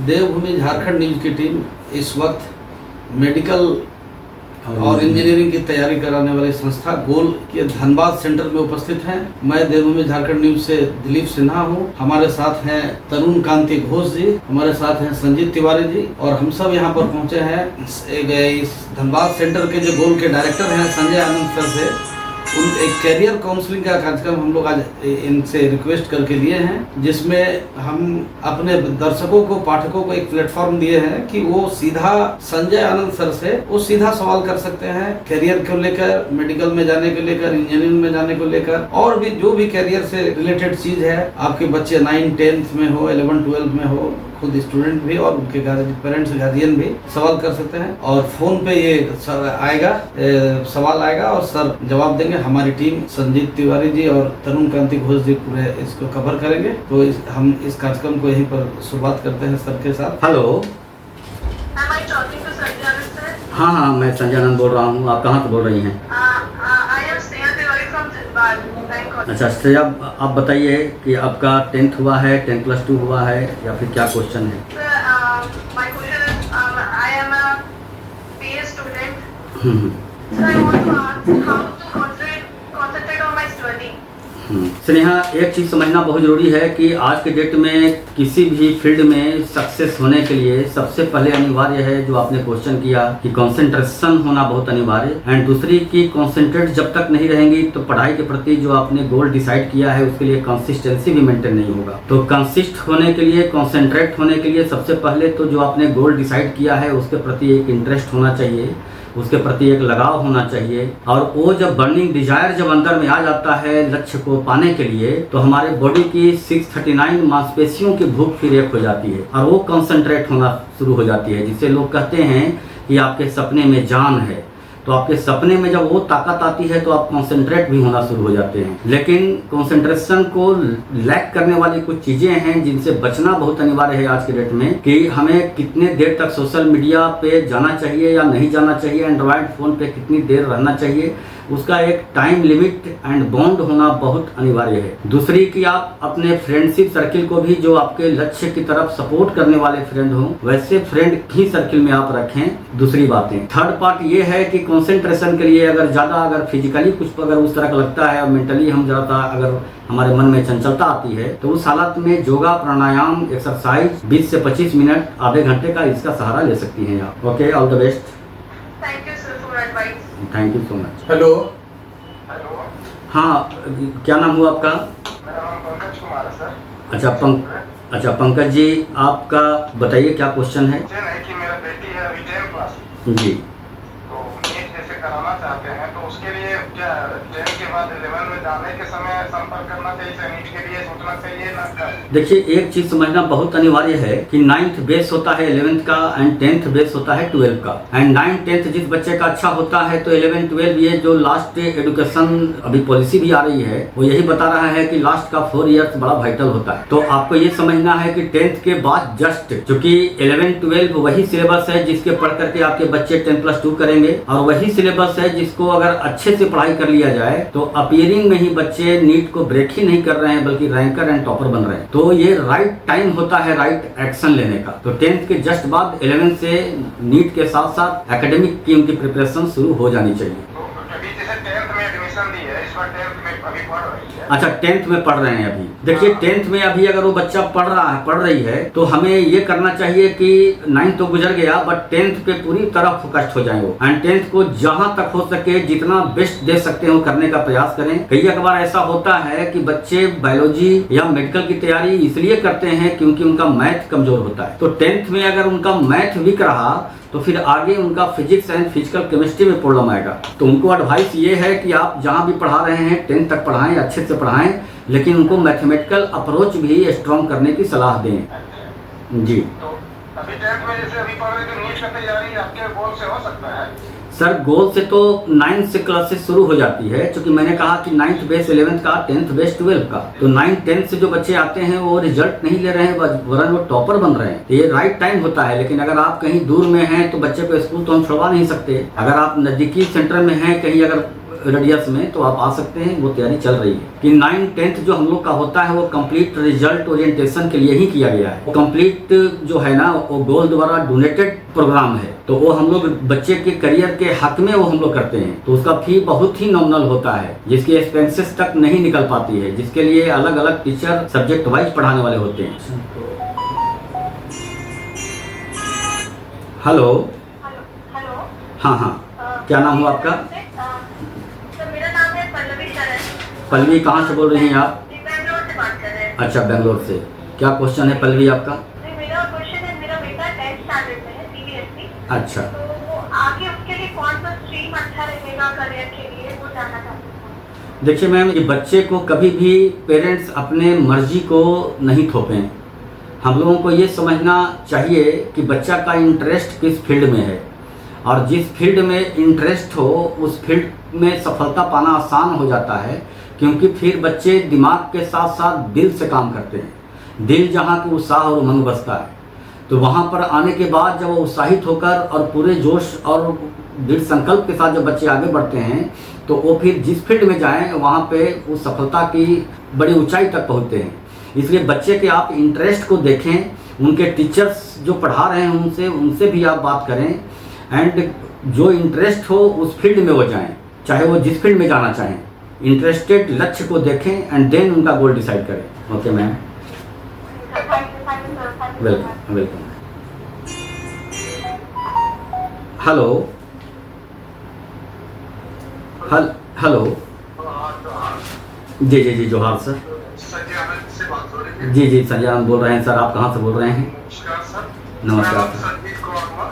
देवभूमि Jharkhand news की team इस वक्त मेडिकल और इंजीनियरिंग की तैयारी कराने वाली संस्था गोल के धनबाद सेंटर में उपस्थित हैं। मैं देवभूमि झारखंड न्यूज़ से दिलीप सिन्हा हूं। हमारे साथ हैं तरुण कांति घोष जी, हमारे साथ हैं संजीत तिवारी जी, और हम सब यहां पर पहुंचे हैं इस धनबाद सेंटर के जो गोल के डायरेक्टर हैं संजय आनंद सर से उन एक कैरियर काउंसलिंग का कार्यक्रम हम लोग आज इनसे रिक्वेस्ट करके लिए हैं, जिसमें हम अपने दर्शकों को, पाठकों को एक प्लेटफॉर्म दिए हैं कि वो सीधा संजय आनंद सर से वो सीधा सवाल कर सकते हैं कैरियर को लेकर, मेडिकल में जाने को लेकर, इंजीनियरिंग में जाने को लेकर, और भी जो भी कैरियर से रिलेटेड चीज है। आपके बच्चे 9, 10th में हो, 11, 12 में हो, खुद स्टूडेंट भी और उनके पेरेंट्स गार्जियन भी सवाल कर सकते हैं, और फोन पे ये सवाल आएगा और सर जवाब देंगे। हमारी टीम संजीत तिवारी जी और तरुण कांति घोष जी पूरे इसको कवर करेंगे। तो हम इस कार्यक्रम को यहीं पर शुरुआत करते हैं सर के साथ। हेलो, हाँ, मैं संजय आनंद बोल रहा हूँ। आप कहाँ से बोल रही हैं? अच्छा श्रेया, आप बताइए कि आपका 10th हुआ है, 10+2 हुआ है, या फिर क्या क्वेश्चन है? स्नेहा, एक चीज़ समझना बहुत ज़रूरी है कि आज के डेट में किसी भी फील्ड में सक्सेस होने के लिए सबसे पहले अनिवार्य है, जो आपने क्वेश्चन किया, कि कंसंट्रेशन होना बहुत अनिवार्य है। एंड दूसरी कि कंसंट्रेट जब तक नहीं रहेंगी तो पढ़ाई के प्रति जो आपने गोल डिसाइड किया है उसके लिए कंसिस्टेंसी भी मेंटेन नहीं होगा। तो कंसिस्ट होने के लिए, कंसंट्रेट होने के लिए सबसे पहले तो जो आपने गोल डिसाइड किया है उसके प्रति एक इंटरेस्ट होना चाहिए, उसके प्रति एक लगाव होना चाहिए। और वो जब बर्निंग डिजायर जब अंदर में आ जाता है लक्ष्य को पाने के लिए, तो हमारे बॉडी की 639 मांसपेशियों की भूख फिर एक हो जाती है और वो कंसंट्रेट होना शुरू हो जाती है, जिसे लोग कहते हैं कि आपके सपने में जान है। तो आपके सपने में जब वो ताकत आती है तो आप कंसंट्रेट भी होना शुरू हो जाते हैं। लेकिन कंसंट्रेशन को लैक करने वाली कुछ चीजें हैं जिनसे बचना बहुत अनिवार्य है आज के डेट में, कि हमें कितने देर तक सोशल मीडिया पे जाना चाहिए या नहीं जाना चाहिए, एंड्रॉयड फोन पे कितनी देर रहना चाहिए, उसका एक टाइम लिमिट एंड बॉन्ड होना बहुत अनिवार्य है। दूसरी कि आप अपने फ्रेंडशिप सर्किल को भी, जो आपके लक्ष्य की तरफ सपोर्ट करने वाले फ्रेंड हों, वैसे फ्रेंड ही सर्किल में आप रखें। दूसरी बातें, थर्ड पार्ट ये है कि कंसंट्रेशन के लिए अगर फिजिकली कुछ अगर उस तरह का लगता है और मेंटली हम ज़्यादा अगर हमारे मन में चंचलता आती है, तो उस हालत में योगा, प्राणायाम, एक्सरसाइज 20 से 25 मिनट, आधे घंटे का इसका सहारा ले सकती हैं आप। Okay, all the best. Thank you so much. Hello. हाँ, क्या नाम हुआ आपका? मेरा नाम पंकज कुमार है सर। अच्छा पंकज जी, आपका बताइए क्या क्वेश्चन है? कि मेरा बेटी है अभी 10th क्लास जी, तो नीट जैसे कराना चाहते हैं, तो उसके लिए क्या 10 के बाद 11 में जाने के समय संपर्क करना चाहिए, नीट के लिए सोचना चाहिए ना? देखिए, एक चीज समझना बहुत अनिवार्य है कि 9th बेस होता है 11th का एंड 10th बेस होता है 12th का। एंड 9th 10th जिस बच्चे का अच्छा होता है तो 11 12 ये जो लास्ट एजुकेशन अभी पॉलिसी भी आ रही है वो यही बता रहा है कि लास्ट का 4 इयर्स बड़ा वाइटल होता है। तो आपको ये समझना है कि 10th के बाद जस्ट, चूंकि 11 12 वही सिलेबस है जिसके पढ़ करके आपके बच्चे 10+2 करेंगे, और वही सिलेबस है जिसको अगर अच्छे से पढ़ाई कर लिया जाए तो अपीयरिंग में ही बच्चे नीट को ब्रेक ही नहीं कर रहे हैं बल्कि रैंकर एंड टॉपर बन रहे हैं। तो ये राइट टाइम होता है राइट एक्शन लेने का। तो 10th के जस्ट बाद 11 से नीट के साथ साथ एकेडमिक की उनकी प्रिपरेशन शुरू हो जानी चाहिए। अच्छा, 10th में पढ़ रहे हैं अभी। देखिए, 10th में अभी अगर वो बच्चा पढ़ रही है तो हमें ये करना चाहिए कि 9th तो गुजर गया बट 10th पे पूरी तरह फोकस्ड हो जाए वो, एंड 10th को जहां तक हो सके जितना बेस्ट दे सकते हैं वो करने का प्रयास करें। कई बार ऐसा होता है कि बच्चे बायोलॉजी या मेडिकल की तैयारी इसलिए करते हैं क्योंकि उनका मैथ कमजोर होता है। तो 10th में अगर उनका मैथ वीक रहा तो फिर आगे उनका फिजिक्स एंड फिजिकल केमिस्ट्री में प्रॉब्लम आएगा। तो उनको एडवाइस ये है कि आप जहाँ भी पढ़ा रहे हैं 10th तक पढ़ाएं, अच्छे से पढ़ाएं, लेकिन उनको मैथमेटिकल अप्रोच भी स्ट्रॉन्ग करने की सलाह दें। जी, तो अभी 10th में जैसे अभी पढ़ रहे थे, नीट की तैयारी आपके गोल से हो सकता है? सर, गोल से तो 9th से क्लासेस शुरू हो जाती है, क्योंकि मैंने कहा कि 9th बेस 11th का, 10th बेस 12th का। तो 9th 10th से जो बच्चे आते हैं वो रिजल्ट नहीं ले रहे हैं, वरन वो टॉपर बन रहे हैं। ये राइट टाइम होता है। लेकिन अगर आप कहीं दूर में हैं तो बच्चे को स्कूल तो हम छुड़वा नहीं सकते। अगर आप नजदीकी सेंटर में हैं, कहीं अगर रेडियस में, तो आप आ सकते हैं, वो तैयारी चल रही है। कि 9-10th जो हम लोग का होता है वो कंप्लीट रिजल्ट ओरिएंटेशन के लिए ही किया गया है। कंप्लीट जो है ना वो गोल द्वारा डोनेटेड प्रोग्राम है, तो वो हम लोग बच्चे के करियर के हक में वो हम लोग करते हैं। तो उसका फी बहुत ही नॉमिनल होता है, जिसकी एक्सपेंसेस तक नहीं निकल पाती है, जिसके लिए अलग अलग टीचर सब्जेक्ट वाइज पढ़ाने वाले होते हैं। हेलो। हेलो। हाँ हाँ, क्या नाम हुआ आपका? तो मेरा नाम है पल्लवी शरण। पल्लवी, कहाँ से बोल रही हैं आप? बेंगलोर से बात कर रहे हैं। अच्छा, बेंगलोर से। क्या क्वेश्चन है पल्लवी आपका? मेरा क्वेश्चन है, मेरा बेटा 10th स्टैंडर्ड में है, सीबीएसई। अच्छा, तो वो आगे उसके लिए कौन सा स्ट्रीम अच्छा रहेगा करियर के लिए, वो जानना चाहती हूँ। देखिए मैम, ये बच्चे को कभी भी पेरेंट्स अपने मर्जी को नहीं थोपें। हम लोगों को ये समझना चाहिए कि बच्चा का इंटरेस्ट किस फील्ड में है, और जिस फील्ड में इंटरेस्ट हो उस फील्ड में सफलता पाना आसान हो जाता है, क्योंकि फिर बच्चे दिमाग के साथ साथ दिल से काम करते हैं। दिल जहाँ की उत्साह और उमंग बसता है, तो वहाँ पर आने के बाद जब वो उत्साहित होकर और पूरे जोश और दृढ़ संकल्प के साथ जब बच्चे आगे बढ़ते हैं, तो वो फिर जिस फील्ड में जाएं वहाँ पे वो सफलता की बड़ी ऊंचाई तक पहुँचते हैं। इसलिए बच्चे के आप इंटरेस्ट को देखें, उनके टीचर्स जो पढ़ा रहे हैं उनसे भी आप बात करें, एंड जो इंटरेस्ट हो उस फील्ड में वो जाएं, चाहे वो जिस फील्ड में जाना चाहें। इंटरेस्टेड लक्ष्य को देखें एंड देन उनका गोल डिसाइड करें। Okay ma'am, welcome welcome. Hello hello. जी जी जी, जोहार सर। से बात हो रही है। जी जी, संजय बोल रहे हैं सर। आप कहाँ से बोल रहे हैं? नमस्कार सर। नमस्कार। मैं संजीत कुमार,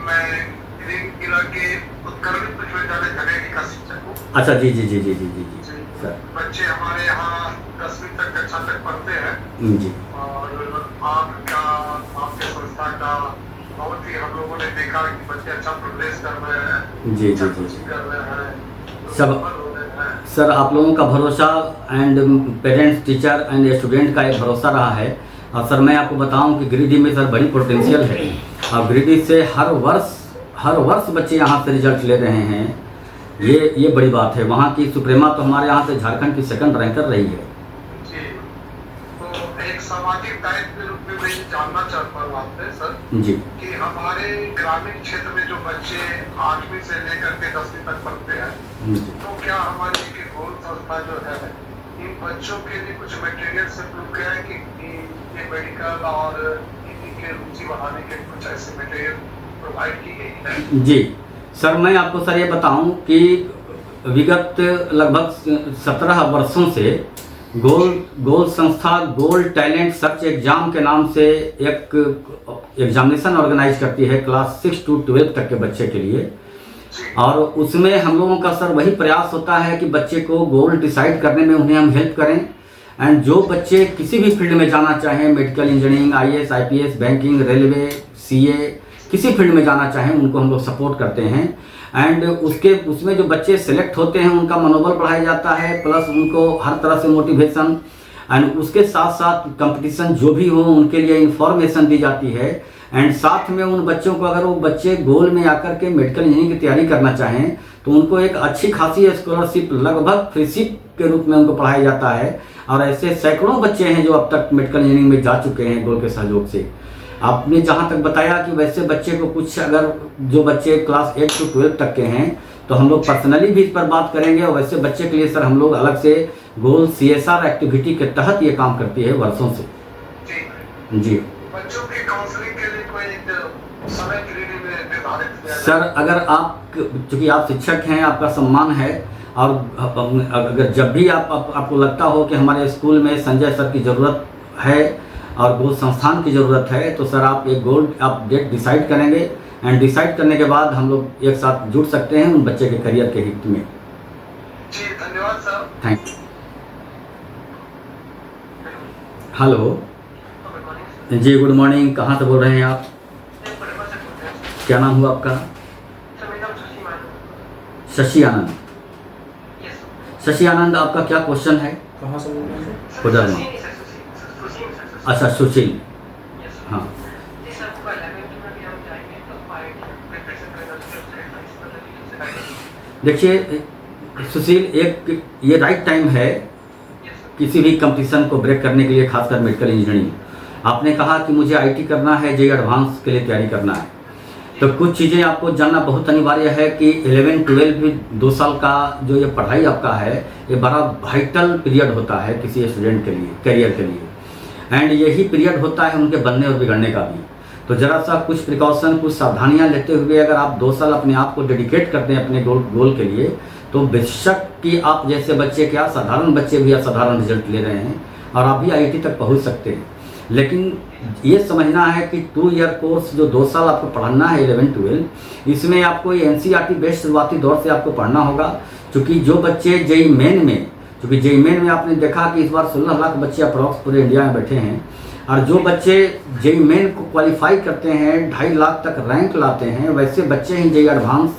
मैं जिला के उत्कर्मित विश्वविद्यालय झरेली का शिक्षक हूँ। अच्छा, जी जी जी जी जी जी जी सर। बच्चे हमारे यहाँ 10वीं तक कक्षा तक पढ़ते हैं, जी। और आपके संस्था का बहुत ही हम लोगों ने देखा कि बच्चे अच्छा प्रोग्रेस कर रहे हैं। जी जी जी कर रहे हैं सब। सर, आप लोगों का भरोसा and parents, teacher and student का एक भरोसा रहा है। और सर मैं आपको बताऊं कि गिरिडीह में सर बड़ी पोटेंशियल है, और गिरिडीह से हर वर्ष बच्चे यहाँ से रिजल्ट ले रहे हैं। ये बड़ी बात है। वहाँ की सुप्रीमा तो हमारे यहाँ से झारखंड की सेकंड रैंकर रही है। जी, तो एक सामाजिक दायित्व के रूप में मैं ये जानना चाहता हूँ आपसे सर जी कि हमारे ग्रामीण क्षेत्र में जो बच्चे 8वीं से लेकर के 10वीं तक पढ़ते हैं, तो क्या हमारी एक गोल संस्था जो है इन बच्चों के लिए कुछ मटेरियल से प्रूव किया है कि ये मेडिकल और इनके रुचि बढ़ाने के कुछ ऐसे मटेरियल प्रोवाइड की गई है? जी सर, मैं आपको सर ये बताऊं कि विगत लगभग 17 वर्षों से गोल संस्था गोल टैलेंट सर्च एग्जाम के नाम से एक एग्जामिनेशन ऑर्गेनाइज करती है क्लास 6 to 12 तक के बच्चे के लिए। और उसमें हम लोगों का सर वही प्रयास होता है कि बच्चे को गोल डिसाइड करने में उन्हें हम हेल्प करें, एंड जो बच्चे किसी भी फील्ड में जाना चाहें, medical engineering, IAS IPS, banking, railway, CA, किसी फील्ड में जाना चाहें उनको हम लोग सपोर्ट करते हैं। एंड उसमें जो बच्चे सेलेक्ट होते हैं उनका मनोबल बढ़ाया जाता है, प्लस उनको हर तरह से मोटिवेशन, एंड उसके साथ साथ कंपटीशन जो भी हो उनके लिए इंफॉर्मेशन दी जाती है। एंड साथ में उन बच्चों को, अगर वो बच्चे गोल में आकर के मेडिकल इंजीनियरिंग की तैयारी करना चाहें तो उनको एक अच्छी खासी स्कॉलरशिप, लगभग फ्रीशिप के रूप में उनको पढ़ाया जाता है। और ऐसे सैकड़ों बच्चे हैं जो अब तक मेडिकल इंजीनियरिंग में जा चुके हैं गोल के सहयोग से। आपने जहाँ तक बताया कि वैसे बच्चे को कुछ, अगर जो बच्चे क्लास 8 to 12 तक के हैं तो हम लोग पर्सनली भी इस पर बात करेंगे। और वैसे बच्चे के लिए सर हम लोग अलग से गोल CSR एक्टिविटी के तहत ये काम करती है वर्षों से। जी बच्चों की काउंसलिंग के लिए कोई समय पीरियड में निर्धारित किया है? सर, अगर आप, चूंकि आप शिक्षक हैं, आपका सम्मान है, और अगर जब भी आपको लगता हो कि हमारे स्कूल में संजय सर की ज़रूरत है और गोल संस्थान की ज़रूरत है, तो सर आप एक गोल आप डेट डिसाइड करेंगे, एंड डिसाइड करने के बाद हम लोग एक साथ जुड़ सकते हैं उन बच्चे के करियर के हित में। जी धन्यवाद सर। Thank you. हेलो जी, गुड मॉर्निंग। कहाँ से बोल रहे हैं आप? क्या नाम हुआ आपका? शशि आनंद। शशि आनंद, आपका क्या क्वेश्चन है? कहाँ से बोल रहे हैं? खुदर में। अच्छा, सुशील। हाँ देखिए, सुशील, एक ये राइट टाइम है किसी भी कंपटीशन को ब्रेक करने के लिए, खासकर मेडिकल इंजीनियरिंग। आपने कहा कि मुझे आईटी करना है, जेईई एडवांस के लिए तैयारी करना है, तो कुछ चीज़ें आपको जानना बहुत अनिवार्य है कि 11-12 भी 2 साल का जो ये पढ़ाई आपका है, ये बड़ा वाइटल पीरियड होता है किसी स्टूडेंट के लिए, करियर के लिए, एंड यही पीरियड होता है उनके बनने और बिगड़ने का भी। तो ज़रा सा कुछ प्रिकॉशन, कुछ सावधानियाँ लेते हुए अगर आप 2 साल अपने आप को डेडिकेट करते हैं अपने गोल के लिए, तो बेशक कि आप जैसे बच्चे, क्या साधारण बच्चे भी असाधारण रिजल्ट ले रहे हैं और आप भी आईआईटी तक पहुंच सकते हैं। लेकिन ये समझना है कि 2 ईयर कोर्स जो 2 साल आपको पढ़ना है 11-12, इसमें आपको ये एनसीईआरटी बेस्ड शुरुआती दौर से आपको पढ़ना होगा। क्योंकि जो बच्चे जेईई मेन में, क्योंकि जेईई मेन में आपने देखा कि इस बार 16 लाख बच्चे अप्रॉक्स पूरे इंडिया में बैठे हैं, और जो बच्चे जेईई मेन को क्वालिफाई करते हैं, 2.5 लाख तक रैंक लाते हैं, वैसे बच्चे ही जेईई एडवांस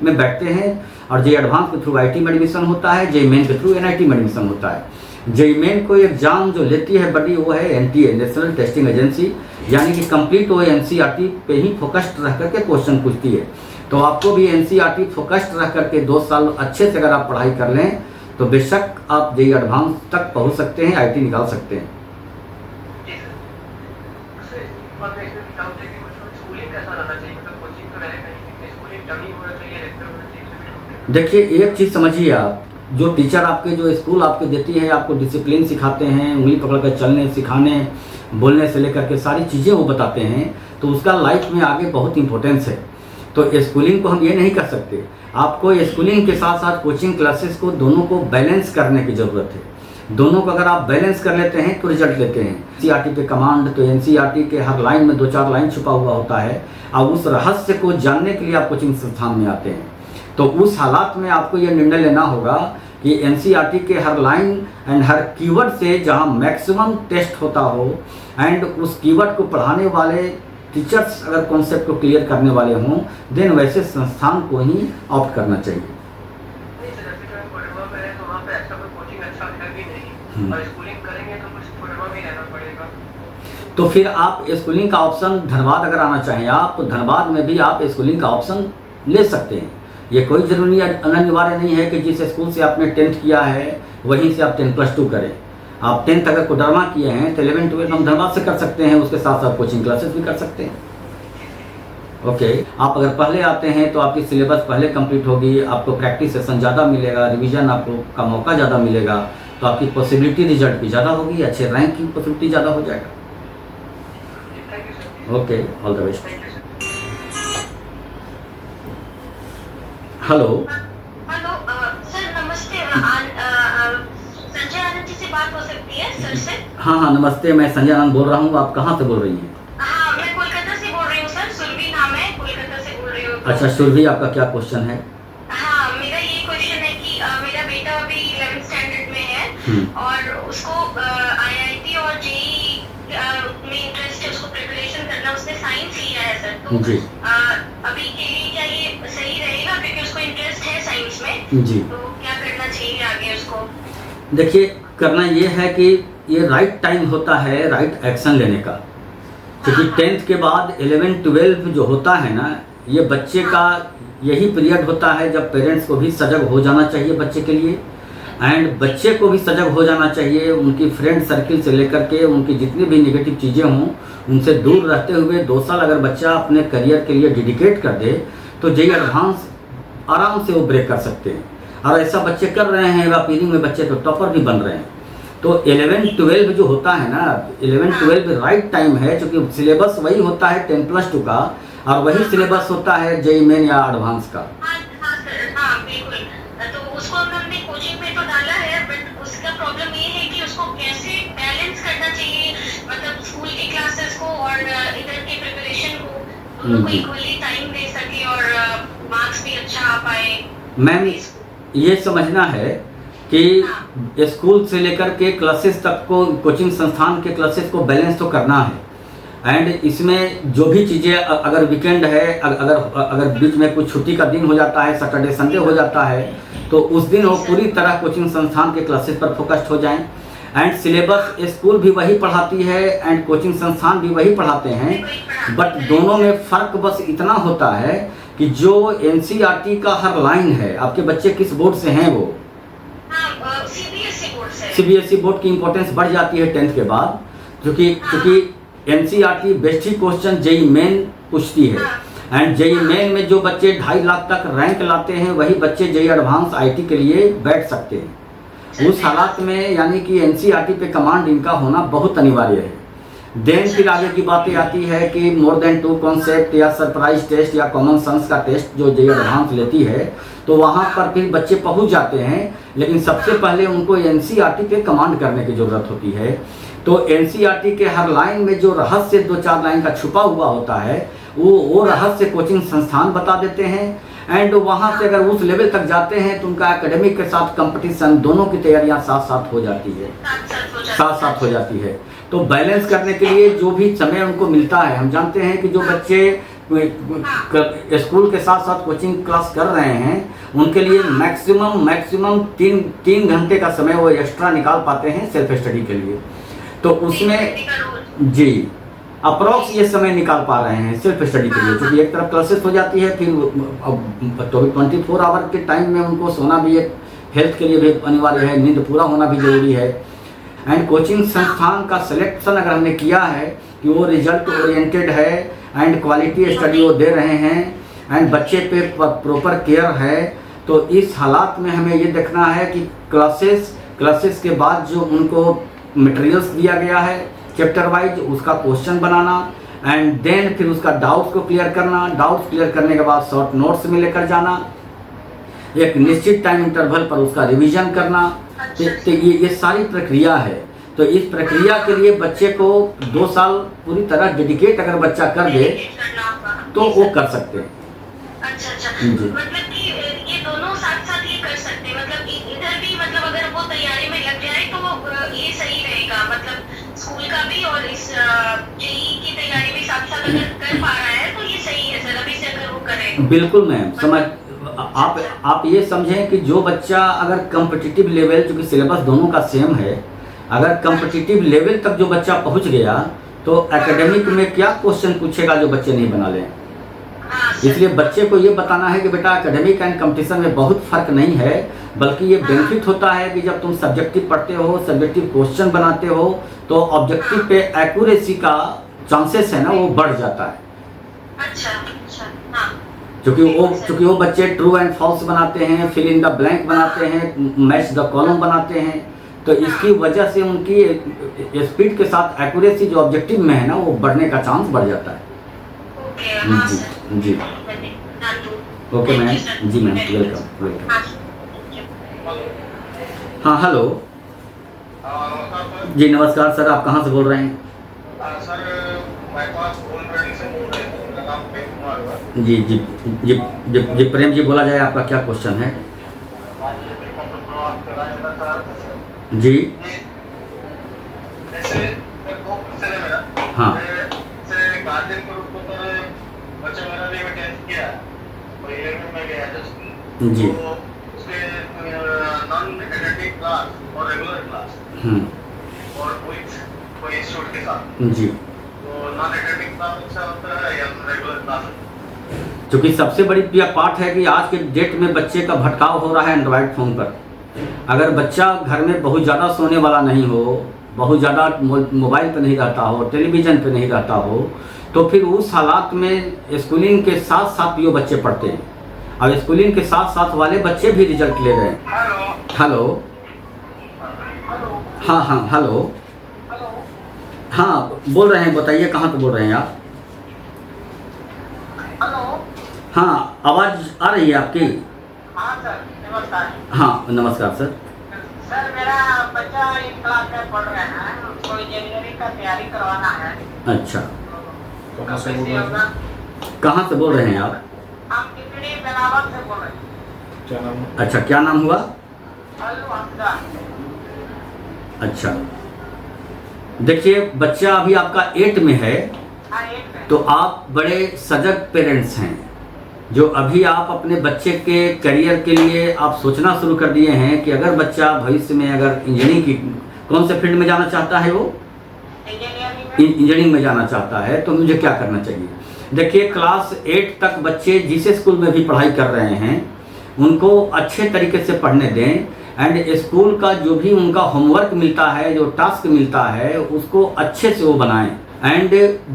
में बैठते हैं। और जेईई एडवांस के थ्रू आईटी में एडमिशन होता है, जेईई मेन के थ्रू एनआईटी में एडमिशन होता है। जेईई मेन को एग्जाम जो लेती है बड़ी, वो है एनटीए, नेशनल टेस्टिंग एजेंसी, यानी कि कंप्लीट वो एनसीईआरटी पे ही फोकस्ड रह करके क्वेश्चन पूछती है। तो आपको भी एनसीईआरटी फोकस्ड रह करके 2 साल अच्छे से अगर आप पढ़ाई कर लें तो बेशक आप जेईई एडवांस तक पहुंच सकते हैं, आईटी निकाल सकते हैं। देखिए, एक चीज़ समझिए आप, जो टीचर आपके, जो स्कूल आपके देती है, आपको डिसिप्लिन सिखाते हैं, उंगली पकड़ कर चलने, सिखाने, बोलने से लेकर के सारी चीज़ें वो बताते हैं, तो उसका लाइफ में आगे बहुत इंपॉर्टेंस है। तो स्कूलिंग को हम ये नहीं कर सकते, आपको स्कूलिंग के साथ साथ कोचिंग क्लासेस को, दोनों को बैलेंस करने की ज़रूरत है। दोनों को अगर आप बैलेंस कर लेते हैं तो रिजल्ट लेते हैं। एनसीईआरटी पे कमांड, तो एनसीईआरटी के हर लाइन में 2-4 लाइन छुपा हुआ होता है, और उस रहस्य को जानने के लिए आप कोचिंग संस्थान में आते हैं। तो उस हालात में आपको ये निर्णय लेना होगा कि एनसीईआरटी के हर लाइन एंड हर कीवर्ड से जहां मैक्सिमम टेस्ट होता हो, एंड उस कीवर्ड को पढ़ाने वाले टीचर्स अगर कॉन्सेप्ट को क्लियर करने वाले हों, देन वैसे संस्थान को ही ऑप्ट करना चाहिए। तो फिर आप स्कूलिंग का ऑप्शन, धनबाद अगर आना चाहें आप, तो धनबाद में भी आप स्कूलिंग का ऑप्शन ले सकते हैं। ये कोई जरूरी अनिवार्य नहीं है कि जिस स्कूल से आपने 10th किया है वहीं से आप 10+2 करें। आप 10th अगर कोडरमा किए हैं तो 11-12 हम धनबाद से कर सकते हैं, उसके साथ साथ कोचिंग क्लासेस भी कर सकते हैं। ओके, आप अगर पहले आते हैं तो आपकी सिलेबस पहले कंप्लीट होगी, आपको प्रैक्टिस सेशन ज़्यादा मिलेगा, रिवीजन आपको का मौका ज़्यादा मिलेगा, तो आपकी पॉसिबिलिटी रिजल्ट भी ज़्यादा होगी, अच्छे रैंक की पॉसिबिलिटी ज़्यादा हो जाएगा। Okay, all the best. Hello sir, नमस्ते। संजय आनंद जी से बात हो सकती है सर से? हाँ, नमस्ते, मैं संजय आनंद बोल रहा हूँ। आप कहाँ से बोल रही हैं? हाँ, मैं कोलकाता से बोल रही हूँ सर, सुरभि नाम है, कोलकाता से बोल रही हूँ। अच्छा सुरभि, आपका क्या क्वेश्चन है? हाँ, मेरा ये क्वेश्चन है कि मेरा बेटा अभी 11th स्टैंडर्ड में है और उसको आईआईटी और जेईई में इंटरेस्ट है, उसको प्रिपरेशन करना, उसने साइंस लिया है सर। तो जी। अभी के लिए क्या ये सही रहेगा, क्योंकि उसको इंटरेस्ट है साइंस में? जी। तो क्या करना चाहिए आगे उसको? देखिए, करना ये है कि ये राइट टाइम होता है राइट एक्शन लेने का, क्योंकि 10th के बाद 11-12 जो होता है ना, ये बच्चे का यही पीरियड होता है जब पेरेंट्स को भी सजग हो जाना चाहिए बच्चे के लिए, एंड बच्चे को भी सजग हो जाना चाहिए। उनकी फ्रेंड सर्किल से लेकर के उनकी जितनी भी नेगेटिव चीज़ें हों, उनसे दूर रहते हुए 2 साल अगर बच्चा अपने करियर के लिए डेडिकेट कर दे तो जेईई एडवांस आराम से वो ब्रेक कर सकते हैं। और ऐसा बच्चे कर रहे हैं, पीरियड में बच्चे तो टॉपर भी बन रहे हैं। तो 11-12 जो होता है ना, 11-12 राइट टाइम है, क्योंकि सिलेबस वही होता है 10+2 का, और वही सिलेबस होता है जेईई मेन या एडवांस का। हाँ सर, हाँ बिल्कुल। तो उसको हमने कोचिंग में तो डाला है, बट उसका प्रॉब्लम ये है कि उसको कैसे बैलेंस करना चाहिए, मतलब स्कूल की क्लासेस को और इधर की प्रिपरेशन को, दोनों को इक्वली टाइम दे सके और मार्क्स भी अच्छा आ पाए। मैम, ये समझना है कि स्कूल से लेकर के क्लासेस तक को, कोचिंग संस्थान के क्लासेस को बैलेंस तो करना है, एंड इसमें जो भी चीज़ें, अगर वीकेंड है, अगर बीच में कुछ छुट्टी का दिन हो जाता है, सैटरडे संडे हो जाता है, तो उस दिन वो पूरी तरह कोचिंग संस्थान के क्लासेस पर फोकस्ड हो जाएं। एंड सिलेबस स्कूल भी वही पढ़ाती है एंड कोचिंग संस्थान भी वही पढ़ाते हैं, बट दोनों में फ़र्क बस इतना होता है कि जो एनसीईआरटी का हर लाइन है, आपके बच्चे किस बोर्ड से हैं वो? हाँ, सीबीएसई बोर्ड से। सीबीएसई बोर्ड की इंपॉर्टेंस बढ़ जाती है 10th के बाद, क्योंकि एनसीईआरटी बेस्ट ही क्वेश्चन जेई मेन पूछती है। एंड जेई मेन में जो बच्चे 2.5 लाख तक रैंक लाते हैं वही बच्चे जेई एडवांस आईटी के लिए बैठ सकते हैं। उस हालात में यानी कि एनसीईआरटी पे कमांड इनका होना बहुत अनिवार्य है। देन फिर आगे की बातें आती है कि मोर देन 2 कॉन्सेप्ट या सरप्राइज टेस्ट या कॉमन सेंस का टेस्ट जो जेई एडवांस लेती है, तो वहाँ पर फिर बच्चे पहुँच जाते हैं। लेकिन सबसे पहले उनको एनसीईआरटी पे कमांड करने की ज़रूरत होती है। तो एनसीईआरटी के हर लाइन में जो रहस्य 2-4 लाइन का छुपा हुआ होता है वो रहस्य कोचिंग संस्थान बता देते हैं। एंड वहाँ से अगर उस लेवल तक जाते हैं तो उनका एकेडमिक के साथ कंपटीशन दोनों की तैयारियाँ साथ साथ हो जाती है। तो बैलेंस करने के लिए जो भी समय उनको मिलता है, हम जानते हैं कि जो बच्चे स्कूल के साथ साथ कोचिंग क्लास कर रहे हैं उनके लिए मैक्सिमम 3 घंटे का समय वो एक्स्ट्रा निकाल पाते हैं सेल्फ स्टडी के लिए। तो उसमें जी अप्रॉक्स ये समय निकाल पा रहे हैं सेल्फ स्टडी के लिए, क्योंकि एक तरफ क्लासेस हो जाती है, फिर 24 आवर के टाइम में उनको सोना भी एक हेल्थ के लिए भी अनिवार्य है, नींद पूरा होना भी जरूरी है। एंड कोचिंग संस्थान का सिलेक्शन अगर हमने किया है कि वो रिजल्ट ओरिएंटेड है एंड क्वालिटी स्टडी वो दे रहे हैं एंड बच्चे पे प्रॉपर केयर है, तो इस हालात में हमें ये देखना है कि क्लासेस के बाद जो उनको मटेरियल्स दिया गया है चैप्टर वाइज उसका क्वेश्चन बनाना एंड देन फिर उसका डाउट्स को क्लियर करना, डाउट्स क्लियर करने के बाद शॉर्ट नोट्स में लेकर जाना, एक निश्चित टाइम इंटरवल पर उसका रिवीजन करना। तो ये सारी प्रक्रिया है। तो इस प्रक्रिया के लिए बच्चे को 2 साल पूरी तरह डेडिकेट अगर बच्चा कर दे तो वो कर सकते हैं। अच्छा मतलब कि ये दोनों साथ साथ ये कर सकते हैं, मतलब इधर भी मतलब अगर वो तैयारी में लग जाए तो ये सही रहेगा, मतलब स्कूल का भी और इस जेईई की तैयारी भी साथ साथ अगर कर पा रहा है तो ये सही है सर, अभी से अगर वो करे। बिल्कुल मैम, समझ आप ये समझें कि जो बच्चा अगर कॉम्पिटिटिव लेवल, क्योंकि सिलेबस दोनों का सेम है, अगर कॉम्पिटिटिव लेवल तक जो बच्चा पहुंच गया तो एकेडमिक में क्या क्वेश्चन पूछेगा जो बच्चे नहीं बना लें। इसलिए बच्चे को ये बताना है कि बेटा एकेडमिक एंड कंपटीशन में बहुत फर्क नहीं है, बल्कि ये बेनिफिट होता है कि जब तुम सब्जेक्टिव पढ़ते हो, सब्जेक्टिव क्वेश्चन बनाते हो तो ऑब्जेक्टिव पे एक्यूरेसी का चांसेस है ना वो बढ़ जाता है। क्योंकि वो बच्चे ट्रू एंड फॉल्स बनाते हैं, फिल इन द ब्लैंक बनाते हैं, मैच द कॉलम बनाते हैं, तो इसकी वजह से उनकी स्पीड के साथ एक्यूरेसी जो ऑब्जेक्टिव में है ना वो बढ़ने का चांस बढ़ जाता है। जी ओके मैम, जी मैम, वेलकम। हाँ हेलो जी नमस्कार सर, आप कहाँ से बोल रहे हैं? सर जी जी जी जी प्रेम जी बोला जाए, आपका क्या क्वेश्चन है? जी हाँ जी नॉन एकेडमिक क्लास और रेगुलर क्लास और कोई इंस्टीट्यूट के साथ जी, तो नॉन एकेडमिक क्लास अच्छा होता है या रेगुलर क्लास? क्योंकि सबसे बड़ी पार्ट है कि आज के डेट में बच्चे का भटकाव हो रहा है एंड्रॉयड फ़ोन पर। अगर बच्चा घर में बहुत ज़्यादा सोने वाला नहीं हो, बहुत ज़्यादा मोबाइल पे नहीं रहता हो, टेलीविज़न पे नहीं रहता हो, तो फिर उस हालात में स्कूलिंग के साथ साथ भी वो बच्चे पढ़ते हैं। अब स्कूलिंग के साथ साथ वाले बच्चे भी रिजल्ट ले रहे हैं। हेलो हाँ हाँ हेलो हाँ बोल रहे हैं, बताइए कहाँ से बोल रहे हैं आप? हाँ आवाज़ आ रही है आपकी? हाँ सर नमस्कार। हाँ नमस्कार सर। सर मेरा बच्चा एक क्लास में पढ़ रहा है, उसको इंजीनियरिंग का तैयारी करवाना है। अच्छा कहाँ से बोल रहे हैं? कहाँ से बोल रहे हैं आप? हम कितनी बेलावत से बोल रहे हैं। क्या नाम? अच्छा क्या नाम हुआ? अच्छा देखिए बच्चा अभी आपका 8 में है, तो आप बड़े सजग पेरेंट्स हैं जो अभी आप अपने बच्चे के करियर के लिए आप सोचना शुरू कर दिए हैं कि अगर बच्चा भविष्य में अगर इंजीनियरिंग की कौन से फील्ड में जाना चाहता है, वो इंजीनियरिंग में जाना चाहता है, तो मुझे क्या करना चाहिए। देखिए क्लास 8 तक बच्चे जिस स्कूल में भी पढ़ाई कर रहे हैं उनको अच्छे तरीके से पढ़ने दें, एंड स्कूल का जो भी उनका होमवर्क मिलता है, जो टास्क मिलता है, उसको अच्छे से वो बनाएं। एंड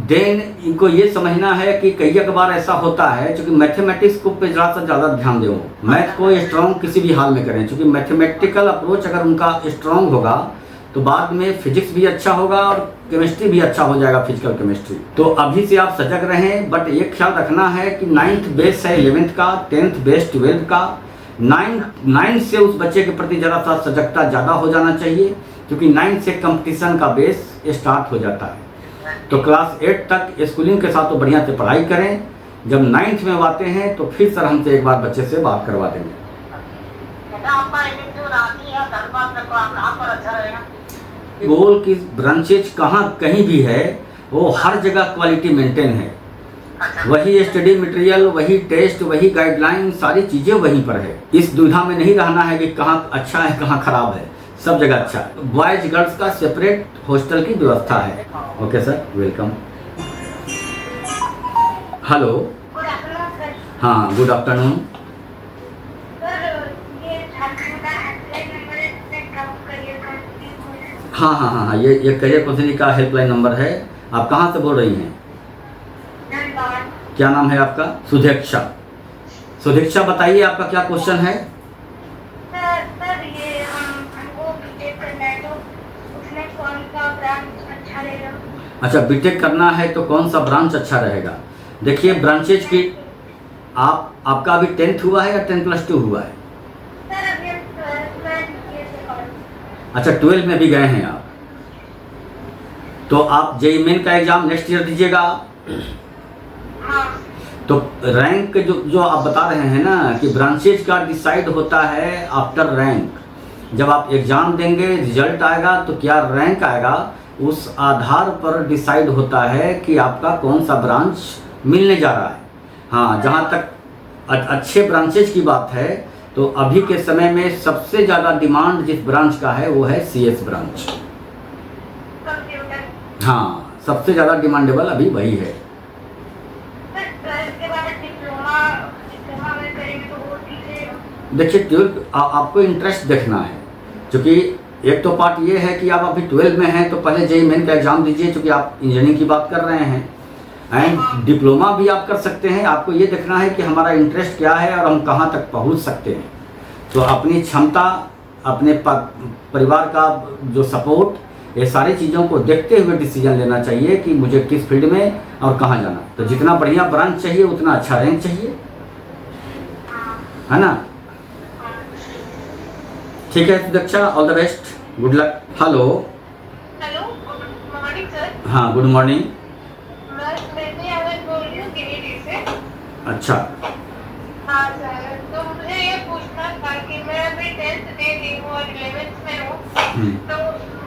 देन इनको ये समझना है कि कई बार ऐसा होता है, क्योंकि मैथमेटिक्स को पे ज़्यादा ध्यान दें, मैथ को स्ट्रॉन्ग किसी भी हाल में करें, क्योंकि मैथमेटिकल अप्रोच अगर उनका स्ट्रॉन्ग होगा तो बाद में फिजिक्स भी अच्छा होगा और केमिस्ट्री भी अच्छा हो जाएगा, फिजिकल केमिस्ट्री। तो अभी से आप सजग रहें, बट ये ख्याल रखना है कि 9th बेस है 11th का, 10th बेस 12th का, 9th से उस बच्चे के प्रति ज़रा सा सजगता ज़्यादा हो जाना चाहिए, क्योंकि 9th से कंपटीशन का बेस स्टार्ट हो जाता है। तो क्लास 8 तक स्कूलिंग के साथ तो बढ़िया से पढ़ाई करें, जब 9th में आते हैं तो फिर सर हमसे एक बार बच्चे से बात करवा देंगे। गोल की ब्रांचेज कहीं भी है, वो हर जगह क्वालिटी मेंटेन है, वही स्टडी मटेरियल, वही टेस्ट, वही गाइडलाइन, सारी चीज़ें वहीं पर है। इस दुविधा में नहीं रहना है कि कहाँ अच्छा है कहाँ खराब है, सब जगह अच्छा है। बॉयज गर्ल्स का सेपरेट हॉस्टल की व्यवस्था है। Okay sir, welcome. हेलो, हाँ गुड आफ्टरनून। हाँ, ये करियर काउंसलिंग का हेल्पलाइन नंबर है। आप कहाँ से बोल रही हैं? क्या नाम है आपका? सुधीक्षा। सुधीक्षा, बताइए आपका क्या क्वेश्चन है? सर ये हमको बीटेक करना है, तो उसमें कौन सा ब्रांच अच्छा रहेगा? अच्छा, बीटेक करना है तो कौन सा ब्रांच अच्छा रहेगा? देखिए ब्रांचेज की, आपका अभी 10th हुआ है या 10+2 हुआ है? सर अभी 12 अच्छा, 12 में भी गए हैं आप, तो आप जेईई मेन का एग्जाम नेक्स्ट ईयर दीजिएगा। हाँ। तो रैंक जो आप बता रहे हैं ना कि ब्रांचेज का डिसाइड होता है आफ्टर रैंक। जब आप एग्जाम देंगे, रिजल्ट आएगा तो क्या रैंक आएगा, उस आधार पर डिसाइड होता है कि आपका कौन सा ब्रांच मिलने जा रहा है। हाँ, जहाँ तक अच्छे ब्रांचेज की बात है तो अभी के समय में सबसे ज़्यादा डिमांड जिस ब्रांच का है वो है CS ब्रांच। कंप्यूटर। हाँ, सबसे ज़्यादा डिमांडेबल अभी वही है। सर 12 के बाद डिप्लोमा में करेंगे तो वो ठीक रहेगा? देखिए 12 आपको इंटरेस्ट देखना है, क्योंकि एक तो पार्ट ये है कि आप अभी 12 में हैं तो पहले जेईई मेन का एग्जाम दीजिए, क्योंकि आप इंजीनियरिंग की बात कर रहे हैं। एंड डिप्लोमा भी आप कर सकते हैं। आपको ये देखना है कि हमारा इंटरेस्ट क्या है और हम कहाँ तक पहुँच सकते हैं। तो अपनी क्षमता, अपने परिवार का जो सपोर्ट, ये सारी चीज़ों को देखते हुए डिसीजन लेना चाहिए कि मुझे किस फील्ड में और कहाँ जाना। तो जितना बढ़िया ब्रांच चाहिए उतना अच्छा रैंक चाहिए, है ना? ठीक है Sudaksha, all the best, good luck. Hello. Hello, good morning sir. हाँ, गुड मॉर्निंग। मैं आवाज बोल रही हूँ गिरिडीह से। अच्छा। हाँ सर, तो मुझे ये पूछना था कि मैं अभी 10th दे दी हूँ और 11th में हूँ, तो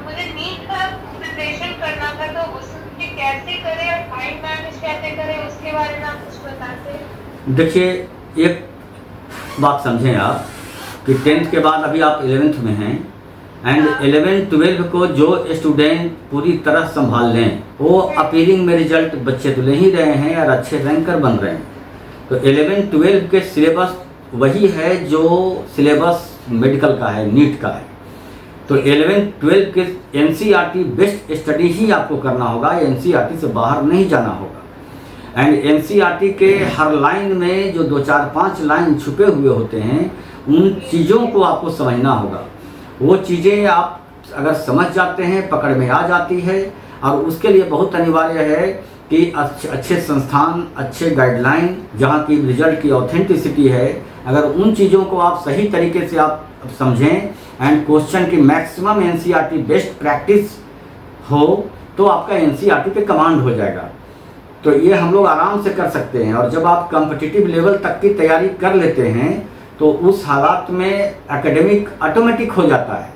मुझे नीट का प्रिपरेशन करना था, तो उसमें कैसे करें और टाइम मैनेज कैसे करें, उसके बारे में आप कुछ बताते? देखिए एक बात समझें आप कि 10th के बाद अभी आप 11th में हैं, एंड 11-12 को जो स्टूडेंट पूरी तरह संभाल लें, वो अपीयरिंग में रिजल्ट बच्चे तो ले ही रहे हैं और अच्छे रैंकर बन रहे हैं। तो 11-12 के सिलेबस वही है जो सिलेबस मेडिकल का है, नीट का है। तो 11-12 के NCERT बेस्ड स्टडी ही आपको करना होगा, NCERT से बाहर नहीं जाना होगा। एंड NCERT के हर लाइन में जो 2-4-5 लाइन छुपे हुए होते हैं, उन चीज़ों को आपको समझना होगा। वो चीज़ें आप अगर समझ जाते हैं, पकड़ में आ जाती है, और उसके लिए बहुत अनिवार्य है कि अच्छे संस्थान, अच्छे गाइडलाइन, जहाँ की रिजल्ट की ऑथेंटिसिटी है, अगर उन चीज़ों को आप सही तरीके से आप समझें एंड क्वेश्चन की मैक्सिमम NCERT बेस्ड प्रैक्टिस हो, तो आपका NCERT पे कमांड हो जाएगा। तो ये हम लोग आराम से कर सकते हैं। और जब आप कॉम्पिटिटिव लेवल तक की तैयारी कर लेते हैं तो उस हालात में एकेडमिक ऑटोमेटिक हो जाता है।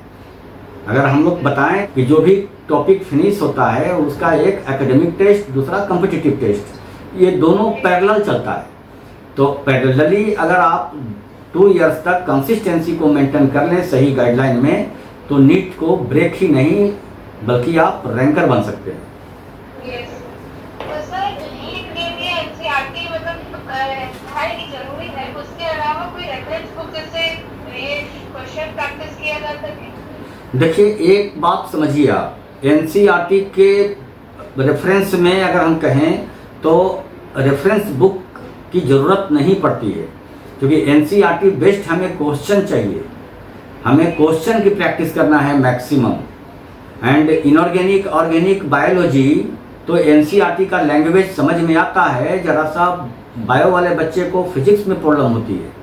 अगर हम लोग बताएं कि जो भी टॉपिक फिनिश होता है उसका एक एकेडमिक टेस्ट, दूसरा कॉम्पिटिटिव टेस्ट, ये दोनों पैरेलल चलता है। तो पैरेलली अगर आप 2 इयर्स तक कंसिस्टेंसी को मेंटेन कर लें सही गाइडलाइन में, तो नीट को ब्रेक ही नहीं बल्कि आप रैंकर बन सकते हैं। तो सर नीट के लिए किया जा सके? देखिए, एक बात समझिए आप, एनसीईआरटी के रेफरेंस में अगर हम कहें तो रेफरेंस बुक की ज़रूरत नहीं पड़ती है, क्योंकि एनसीईआरटी बेस्ड हमें क्वेश्चन चाहिए, हमें क्वेश्चन की प्रैक्टिस करना है maximum. And inorganic organic biology तो एनसीईआरटी का लैंग्वेज समझ में आता है, जरा सा बायो वाले बच्चे को फिजिक्स में प्रॉब्लम होती है,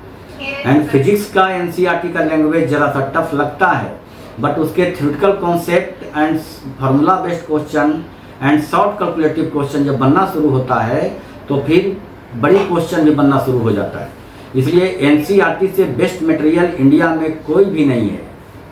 एंड फिजिक्स का एनसीईआरटी का लैंग्वेज जरा सा टफ लगता है, बट उसके theoretical concept and formula based question and short calculative question जब बनना शुरू होता है तो फिर बड़ी क्वेश्चन भी बनना शुरू हो जाता है। इसलिए एनसीईआरटी से बेस्ट मटेरियल इंडिया में कोई भी नहीं है,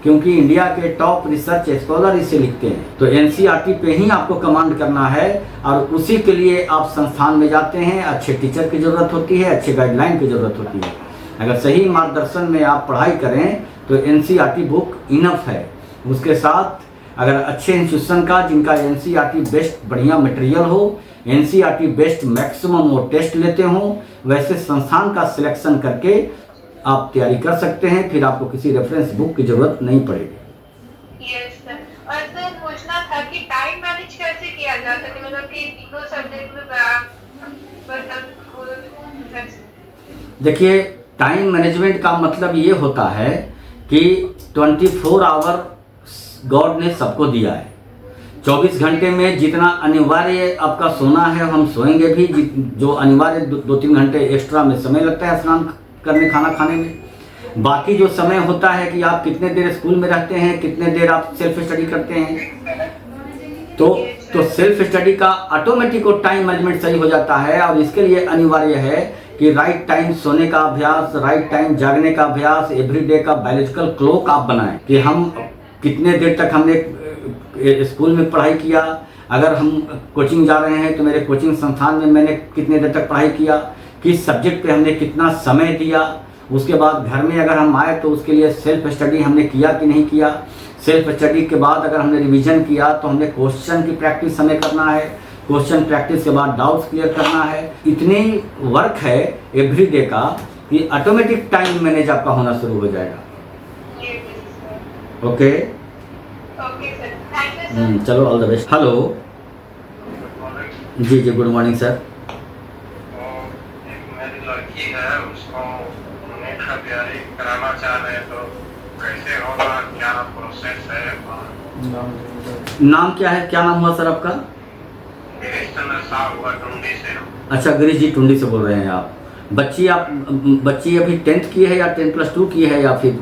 क्योंकि इंडिया के टॉप रिसर्च स्कॉलर इसे लिखते हैं। तो एनसीईआरटी पे ही आपको कमांड करना है और उसी के लिए आप संस्थान में जाते हैं। अच्छे टीचर की ज़रूरत होती है, अच्छे गाइडलाइन की ज़रूरत होती है। अगर सही मार्गदर्शन में आप पढ़ाई करें तो एनसीईआरटी बुक इनफ है। उसके साथ अगर अच्छे इंस्टीट्यूशन का जिनका एनसीईआरटी बेस्ट बढ़िया मटेरियल हो, एनसीईआरटी बेस्ट मैक्सिमम वो टेस्ट लेते हों, वैसे संस्थान का सिलेक्शन करके आप तैयारी कर सकते हैं। फिर आपको किसी रेफरेंस बुक की जरूरत नहीं पड़ेगी। Yes sir. और सर पूछना था कि टाइम मैनेज कैसे किया जा सके, मतलब कि तीनों सब्जेक्ट में देखिए, टाइम मैनेजमेंट का मतलब ये होता है कि 24 आवर गॉड ने सबको दिया है। 24 घंटे में जितना अनिवार्य आपका सोना है हम सोएंगे भी, जो अनिवार्य 2-3 घंटे एक्स्ट्रा में समय लगता है स्नान करने खाना खाने में। बाकी जो समय होता है कि आप कितने देर स्कूल में रहते हैं, कितने देर आप सेल्फ स्टडी करते हैं, तो सेल्फ स्टडी का ऑटोमेटिक टाइम मैनेजमेंट सही हो जाता है। और इसके लिए अनिवार्य है कि राइट टाइम सोने का अभ्यास, राइट टाइम जागने का अभ्यास, एवरीडे का बायोलॉजिकल क्लॉक आप बनाएं कि हम कितने देर तक हमने स्कूल में पढ़ाई किया। अगर हम कोचिंग जा रहे हैं तो मेरे कोचिंग संस्थान में मैंने कितने देर तक पढ़ाई किया, किस सब्जेक्ट पे हमने कितना समय दिया। उसके बाद घर में अगर हम आए तो उसके लिए सेल्फ स्टडी हमने किया कि नहीं किया। सेल्फ स्टडी के बाद अगर हमने रिवीजन किया तो हमने क्वेश्चन की प्रैक्टिस हमें करना है। क्वेश्चन प्रैक्टिस के बाद डाउट्स क्लियर करना है। इतने वर्क है एवरीडे का कि ऑटोमेटिक टाइम मैनेज आपका होना शुरू हो जाएगा। Okay okay sir, thank you sir. चलो, ऑल द बेस्ट। हेलो जी जी, गुड मॉर्निंग सर। मेरी लड़की है, उसको नीट का तैयारी कराना चाह रहे हैं, तो कैसे होगा, क्या प्रोसेस है? नाम क्या है, क्या नाम हुआ सर आपका? गिरीश चंद्र साहब हुआ टुंडी से। अच्छा, गिरीश जी टुंडी से बोल रहे हैं आप। बच्ची अभी 10th की है या 10+2 की है या फिर?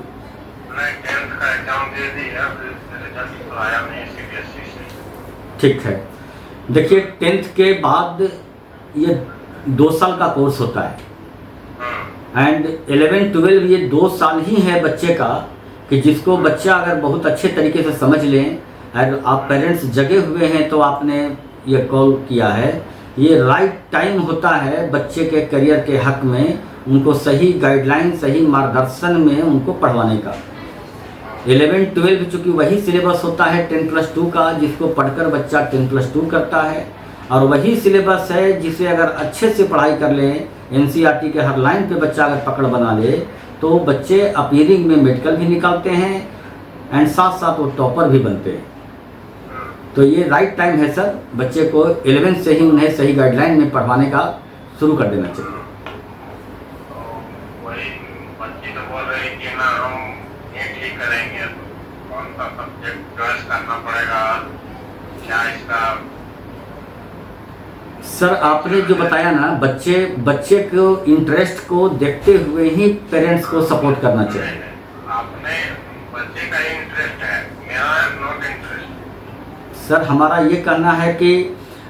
मैं 10th का एग्जाम दे दिया, रिजल्ट आया नहीं सीबीएसई से। ठीक है। देखिए, 10th के बाद ये 2 साल का कोर्स होता है, एंड 11-12 ये 2 साल ही है बच्चे का, कि जिसको बच्चा अगर बहुत अच्छे तरीके से समझ लें, और आप पेरेंट्स जगे हुए हैं तो आपने ये कॉल किया है। ये राइट टाइम होता है बच्चे के करियर के हक में, उनको सही गाइडलाइन, सही मार्गदर्शन में उनको पढ़वाने का। 11-12 चूँकि वही सिलेबस होता है 10+2 का, जिसको पढ़कर बच्चा 10+2 करता है, और वही सिलेबस है जिसे अगर अच्छे से पढ़ाई कर लें, एनसीईआरटी के हर लाइन पे बच्चा अगर पकड़ बना ले तो बच्चे अपीयरिंग में मेडिकल भी निकालते हैं एंड साथ साथ वो टॉपर भी बनते हैं। तो ये राइट टाइम है सर, बच्चे को 11th से ही उन्हें सही गाइडलाइन में पढ़वाने का शुरू कर देना चाहिए। वही बच्ची तो बोल रही कि ना हम नीट ही करेंगे, तो कौन सा सब्जेक्ट चॉइस करना पड़ेगा, क्या इसका? सर आपने जो बताया ना, बच्चे को इंटरेस्ट को देखते हुए ही पेरेंट्स को सपोर्ट करना चाहिए। आपने बच्चे का इंटरेस्ट है, मेरा नॉट इंटरेस्ट। सर हमारा ये कहना है कि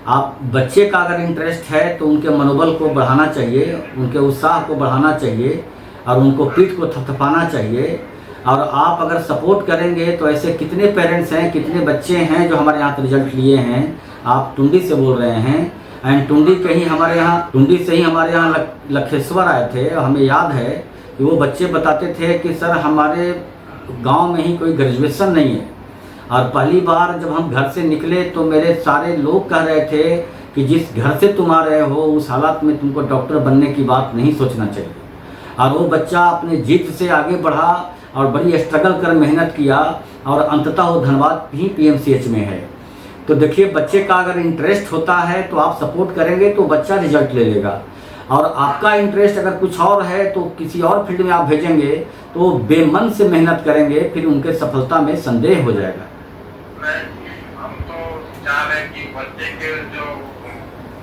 आप बच्चे का अगर इंटरेस्ट है तो उनके मनोबल को बढ़ाना चाहिए, उनके उत्साह को बढ़ाना चाहिए और उनको पीठ को थपथपाना चाहिए। और आप अगर सपोर्ट करेंगे तो ऐसे कितने पेरेंट्स हैं, कितने बच्चे हैं जो हमारे यहाँ रिजल्ट लिए हैं। आप टुंडी से बोल रहे हैं, एंड टुंडी से ही हमारे यहाँ लखेश्वर आए थे। हमें याद है कि वो बच्चे बताते थे कि सर हमारे गांव में ही कोई ग्रेजुएशन नहीं है, और पहली बार जब हम घर से निकले तो मेरे सारे लोग कह रहे थे कि जिस घर से तुम आ रहे हो उस हालात में तुमको डॉक्टर बनने की बात नहीं सोचना चाहिए। और वो बच्चा अपने जिद से आगे बढ़ा और बड़ी स्ट्रगल कर मेहनत किया और अंततः वो धनबाद ही PMCH में है। तो देखिए, बच्चे का अगर इंटरेस्ट होता है तो आप सपोर्ट करेंगे तो बच्चा रिजल्ट ले लेगा, और आपका इंटरेस्ट अगर कुछ और है तो किसी और फील्ड में आप भेजेंगे तो बेमन से मेहनत करेंगे, फिर उनके सफलता में संदेह हो जाएगा। हम तो चाह रहे हैं कि बच्चे के जो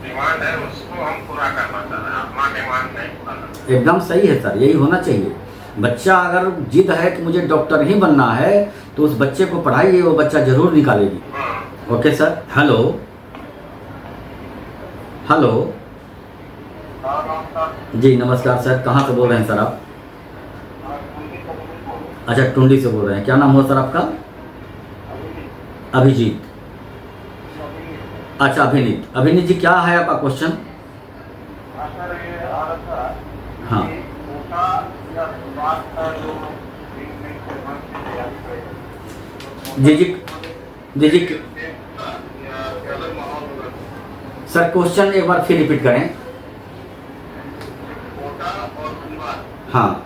डिमांड है उसको हम पूरा करना चाह रहे हैं, अपना डिमांड नहीं पूरा। एकदम सही है सर, यही होना चाहिए। बच्चा अगर जिद है कि मुझे डॉक्टर ही बनना है तो उस बच्चे को पढ़ाइए, वो बच्चा जरूर निकालेगी। Okay sir. हेलो हेलो जी नमस्कार सर, कहाँ से बोल रहे हैं सर आप? अच्छा, टुंडी से बोल रहे हैं। क्या नाम हुआ सर आपका? अभिजीत। अच्छा, अभिनीत। अभिनीत जी, क्या है आपका क्वेश्चन? हाँ जी जी जी जी सर, क्वेश्चन एक बार फिर रिपीट करें। हाँ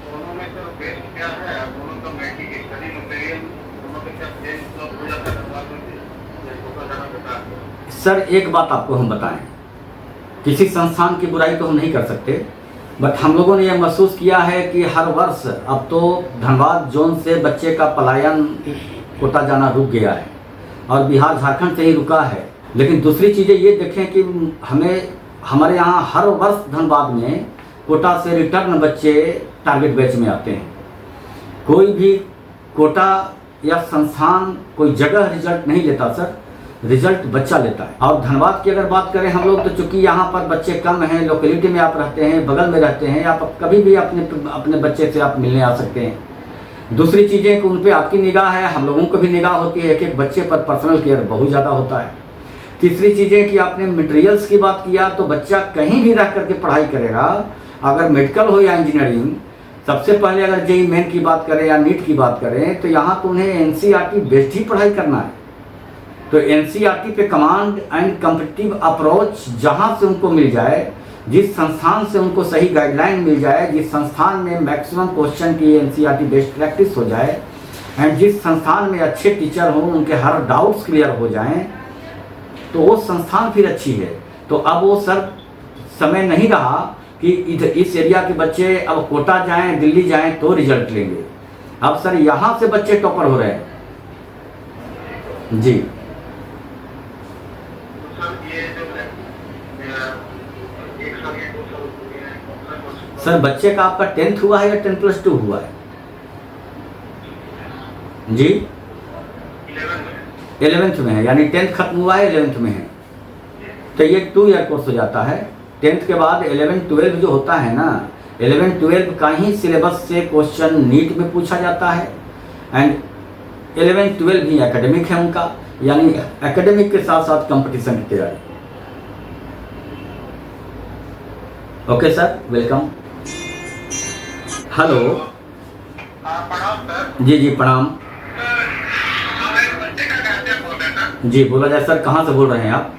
दोनों में तो बेस्ट क्या है, दोनों का मैट्रिक स्टडी मटेरियल दोनों में क्या चेंज तो हो जाता है। सर, एक बात आपको हम बताएं, किसी संस्थान की बुराई तो हम नहीं कर सकते, बट हम लोगों ने यह महसूस किया है कि हर वर्ष अब तो धनबाद जोन से बच्चे का पलायन कोटा जाना रुक गया है और बिहार झारखंड से ही रुका है। लेकिन दूसरी चीज़ें ये देखें कि हमारे यहाँ हर वर्ष धनबाद में कोटा से रिटर्न बच्चे टारगेट बैच में आते हैं। कोई भी कोटा या संस्थान कोई जगह रिजल्ट नहीं लेता सर, रिजल्ट बच्चा लेता है। और धनबाद की अगर बात करें हम लोग, तो चूंकि यहाँ पर बच्चे कम हैं, लोकेलिटी में आप रहते हैं, बगल में रहते हैं, आप कभी भी अपने बच्चे से आप मिलने आ सकते हैं। दूसरी चीज़ें कि उन पर आपकी निगाह है, हम लोगों को भी निगाह होती है, एक एक बच्चे पर पर्सनल केयर बहुत ज़्यादा होता है। तीसरी चीज़ें कि आपने मटेरियल्स की बात किया, तो बच्चा कहीं भी रह करके पढ़ाई करेगा, अगर मेडिकल हो या इंजीनियरिंग। सबसे पहले अगर JEE मेन की बात करें या नीट की बात करें तो यहाँ तो उन्हें NCERT बेस्ड ही पढ़ाई करना है। तो NCERT पे कमांड एंड कॉम्पिटिटिव अप्रोच जहाँ से उनको मिल जाए, जिस संस्थान से उनको सही गाइडलाइन मिल जाए, जिस संस्थान में मैक्सिमम क्वेश्चन की NCERT बेस्ड प्रैक्टिस हो जाए, एंड जिस संस्थान में अच्छे टीचर हों, उनके हर डाउट्स क्लियर हो जाएं, तो वो संस्थान फिर अच्छी है। तो अब वो सर समय नहीं रहा कि इधर इस एरिया के बच्चे अब कोटा जाएं, दिल्ली जाएं तो रिजल्ट लेंगे। अब सर यहाँ से बच्चे टॉपर हो रहे हैं जी। सर, बच्चे का आपका 10th हुआ है या 10+2 हुआ है जी? 11th में है, यानी 10th खत्म हुआ है, 11th में है, तो ये 2 ईयर कोर्स हो जाता है। 10th के बाद 11-12 जो होता है ना, 11-12 का ही सिलेबस से क्वेश्चन नीट में पूछा जाता है, एंड 11-12 भी एकेडमिक है उनका, यानी एकेडमिक के साथ साथ कंपटीशन की तैयारी। Okay sir, welcome. हेलो प्रणाम सर। जी जी प्रणाम बच्चे का क्या बोल रहे हैं? जी बोला जाए सर, कहाँ से बोल रहे हैं आप?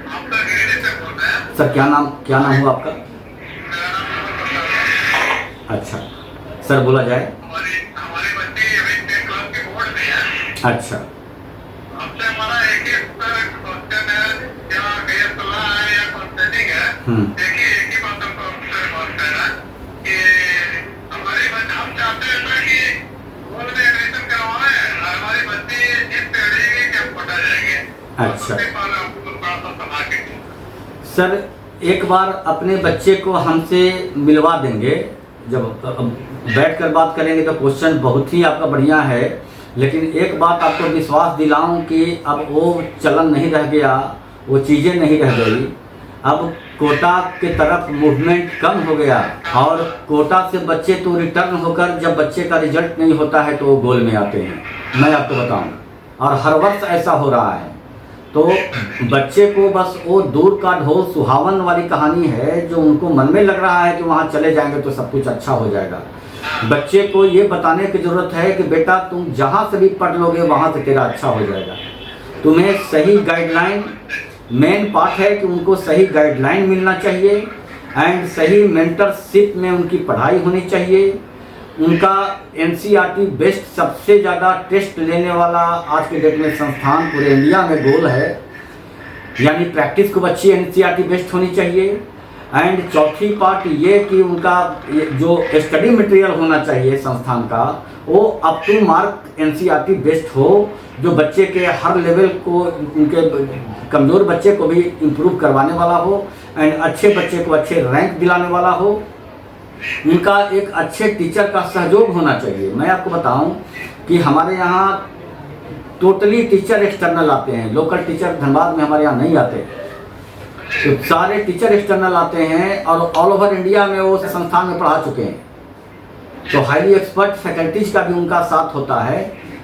आपका गिरिडीह से बोल रहे हैं। सर क्या नाम हुआ आपका? मेरा नाम अच्छा सर, बोला जाए। हमारे बच्चे अभी 10th क्लास के बोर्ड में हैं। अच्छा, हमसे हमारा एक ही क्वेश्चन है, क्या गैर सलाह है या कॉन्सेटिंग है। देखिए, एक ही बात हमको हमसे बात कर रहा है कि हमारे बच्चे, हम चाहते हैं ना कि बोर्ड में एडमिशन करवाना है, हमारे बच्चे जिस पढ़ेंगे क्या पढ़ा जाएंगे। अच्छा सर, एक बार अपने बच्चे को हमसे मिलवा देंगे, जब बैठकर बात करेंगे तो क्वेश्चन बहुत ही आपका बढ़िया है, लेकिन एक बात आपको विश्वास दिलाऊं कि अब वो चलन नहीं रह गया, वो चीज़ें नहीं रह गई। अब कोटा के तरफ मूवमेंट कम हो गया, और कोटा से बच्चे तो रिटर्न होकर जब बच्चे का रिजल्ट नहीं होता है तो वो गोल में आते हैं, मैं आपको बताऊं, और हर वर्ष ऐसा हो रहा है। तो बच्चे को बस वो दूर का ढोल सुहावन वाली कहानी है, जो उनको मन में लग रहा है कि वहाँ चले जाएंगे तो सब कुछ अच्छा हो जाएगा। बच्चे को ये बताने की ज़रूरत है कि बेटा तुम जहाँ से भी पढ़ लोगे वहाँ से तेरा अच्छा हो जाएगा। तुम्हें सही गाइडलाइन, मेन पार्ट है कि उनको सही गाइडलाइन मिलना चाहिए, एंड सही मेंटरशिप में उनकी पढ़ाई होनी चाहिए, उनका एनसीईआरटी बेस्ड सबसे ज़्यादा टेस्ट लेने वाला आज के डेट में संस्थान पूरे इंडिया में गोल है। यानी प्रैक्टिस खूब अच्छी एनसीईआरटी बेस्ड होनी चाहिए। एंड चौथी पार्ट ये कि उनका जो स्टडी मटेरियल होना चाहिए संस्थान का वो up to mark NCERT based हो, जो बच्चे के हर लेवल को, उनके कमज़ोर बच्चे को भी इम्प्रूव करवाने वाला हो एंड अच्छे बच्चे को अच्छे रैंक दिलाने वाला हो। उनका एक अच्छे टीचर का सहयोग होना चाहिए। मैं आपको बताऊं कि हमारे यहाँ टोटली टीचर एक्सटर्नल आते हैं, लोकल टीचर धनबाद में हमारे यहाँ नहीं आते, तो सारे टीचर एक्सटर्नल आते हैं और ऑल ओवर इंडिया में वो संस्थान में पढ़ा चुके हैं। तो हाईली एक्सपर्ट फैकल्टीज का भी उनका साथ होता है।